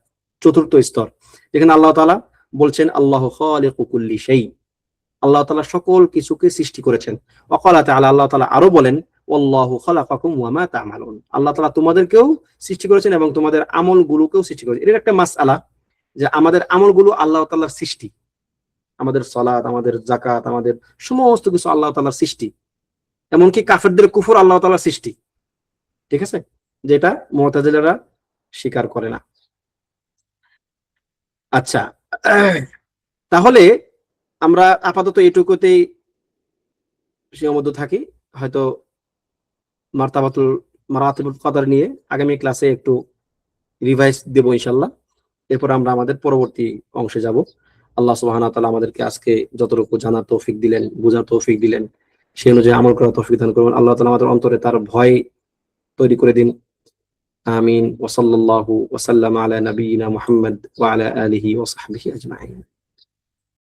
চতুর্থ স্তর, যেখানে আল্লাহ তাআলা বলছেন আল্লাহু খালিকু কুল্লি শাই, আল্লাহ তাআলা সকল কিছুকে সৃষ্টি করেছেন। ওয়া ক্বালা তাআলা, আল্লাহ তাআলা আরো বলেন ওয়াল্লাহু খালাকাকুম ওয়া মা তা'মালুন, আল্লাহ তাআলা তোমাদেরকেও সৃষ্টি করেছেন এবং তোমাদের আমলগুলোকেও সৃষ্টি করেছেন। এর একটা মাসআলা যে আমাদের আমলগুলো আল্লাহ তাআলার সৃষ্টি, আমাদের সালাত, আমাদের যাকাত, আমাদের সমস্ত কিছু আল্লাহ তাআলার সৃষ্টি। এমনকি কাফেরদের কুফর আল্লাহ তাআলার সৃষ্টি। ঠিক আছে, যেটা মুতাজিলারা স্বীকার করে না। আচ্ছা, তাহলে আমরা আপাতত এটুকুতেই সীমাবদ্ধ থাকি। হয়তো মারাতিবুল কদর নিয়ে আগামী ক্লাসে একটু রিভাইজ দেব ইনশাআল্লাহ। এরপর আমরা আমাদের পরবর্তী অংশে যাব। আল্লাহ সুবহানাহু ওয়া তাআলা আমাদেরকে আজকে যতটুকু জানার তৌফিক দিলেন, বোঝার তৌফিক দিলেন, সেই অনুযায়ী আমল করার তৌফিক দান করবেন। আল্লাহ তাআলা আমাদের অন্তরে তার ভয় তৈরি করে দিন। আমিন। ওয়া সাল্লাল্লাহু ওয়া সাল্লামা আলা নাবিয়িনা মুহাম্মদ ওয়া আলা আলিহি ওয়া সাহবিহি আজমাইন।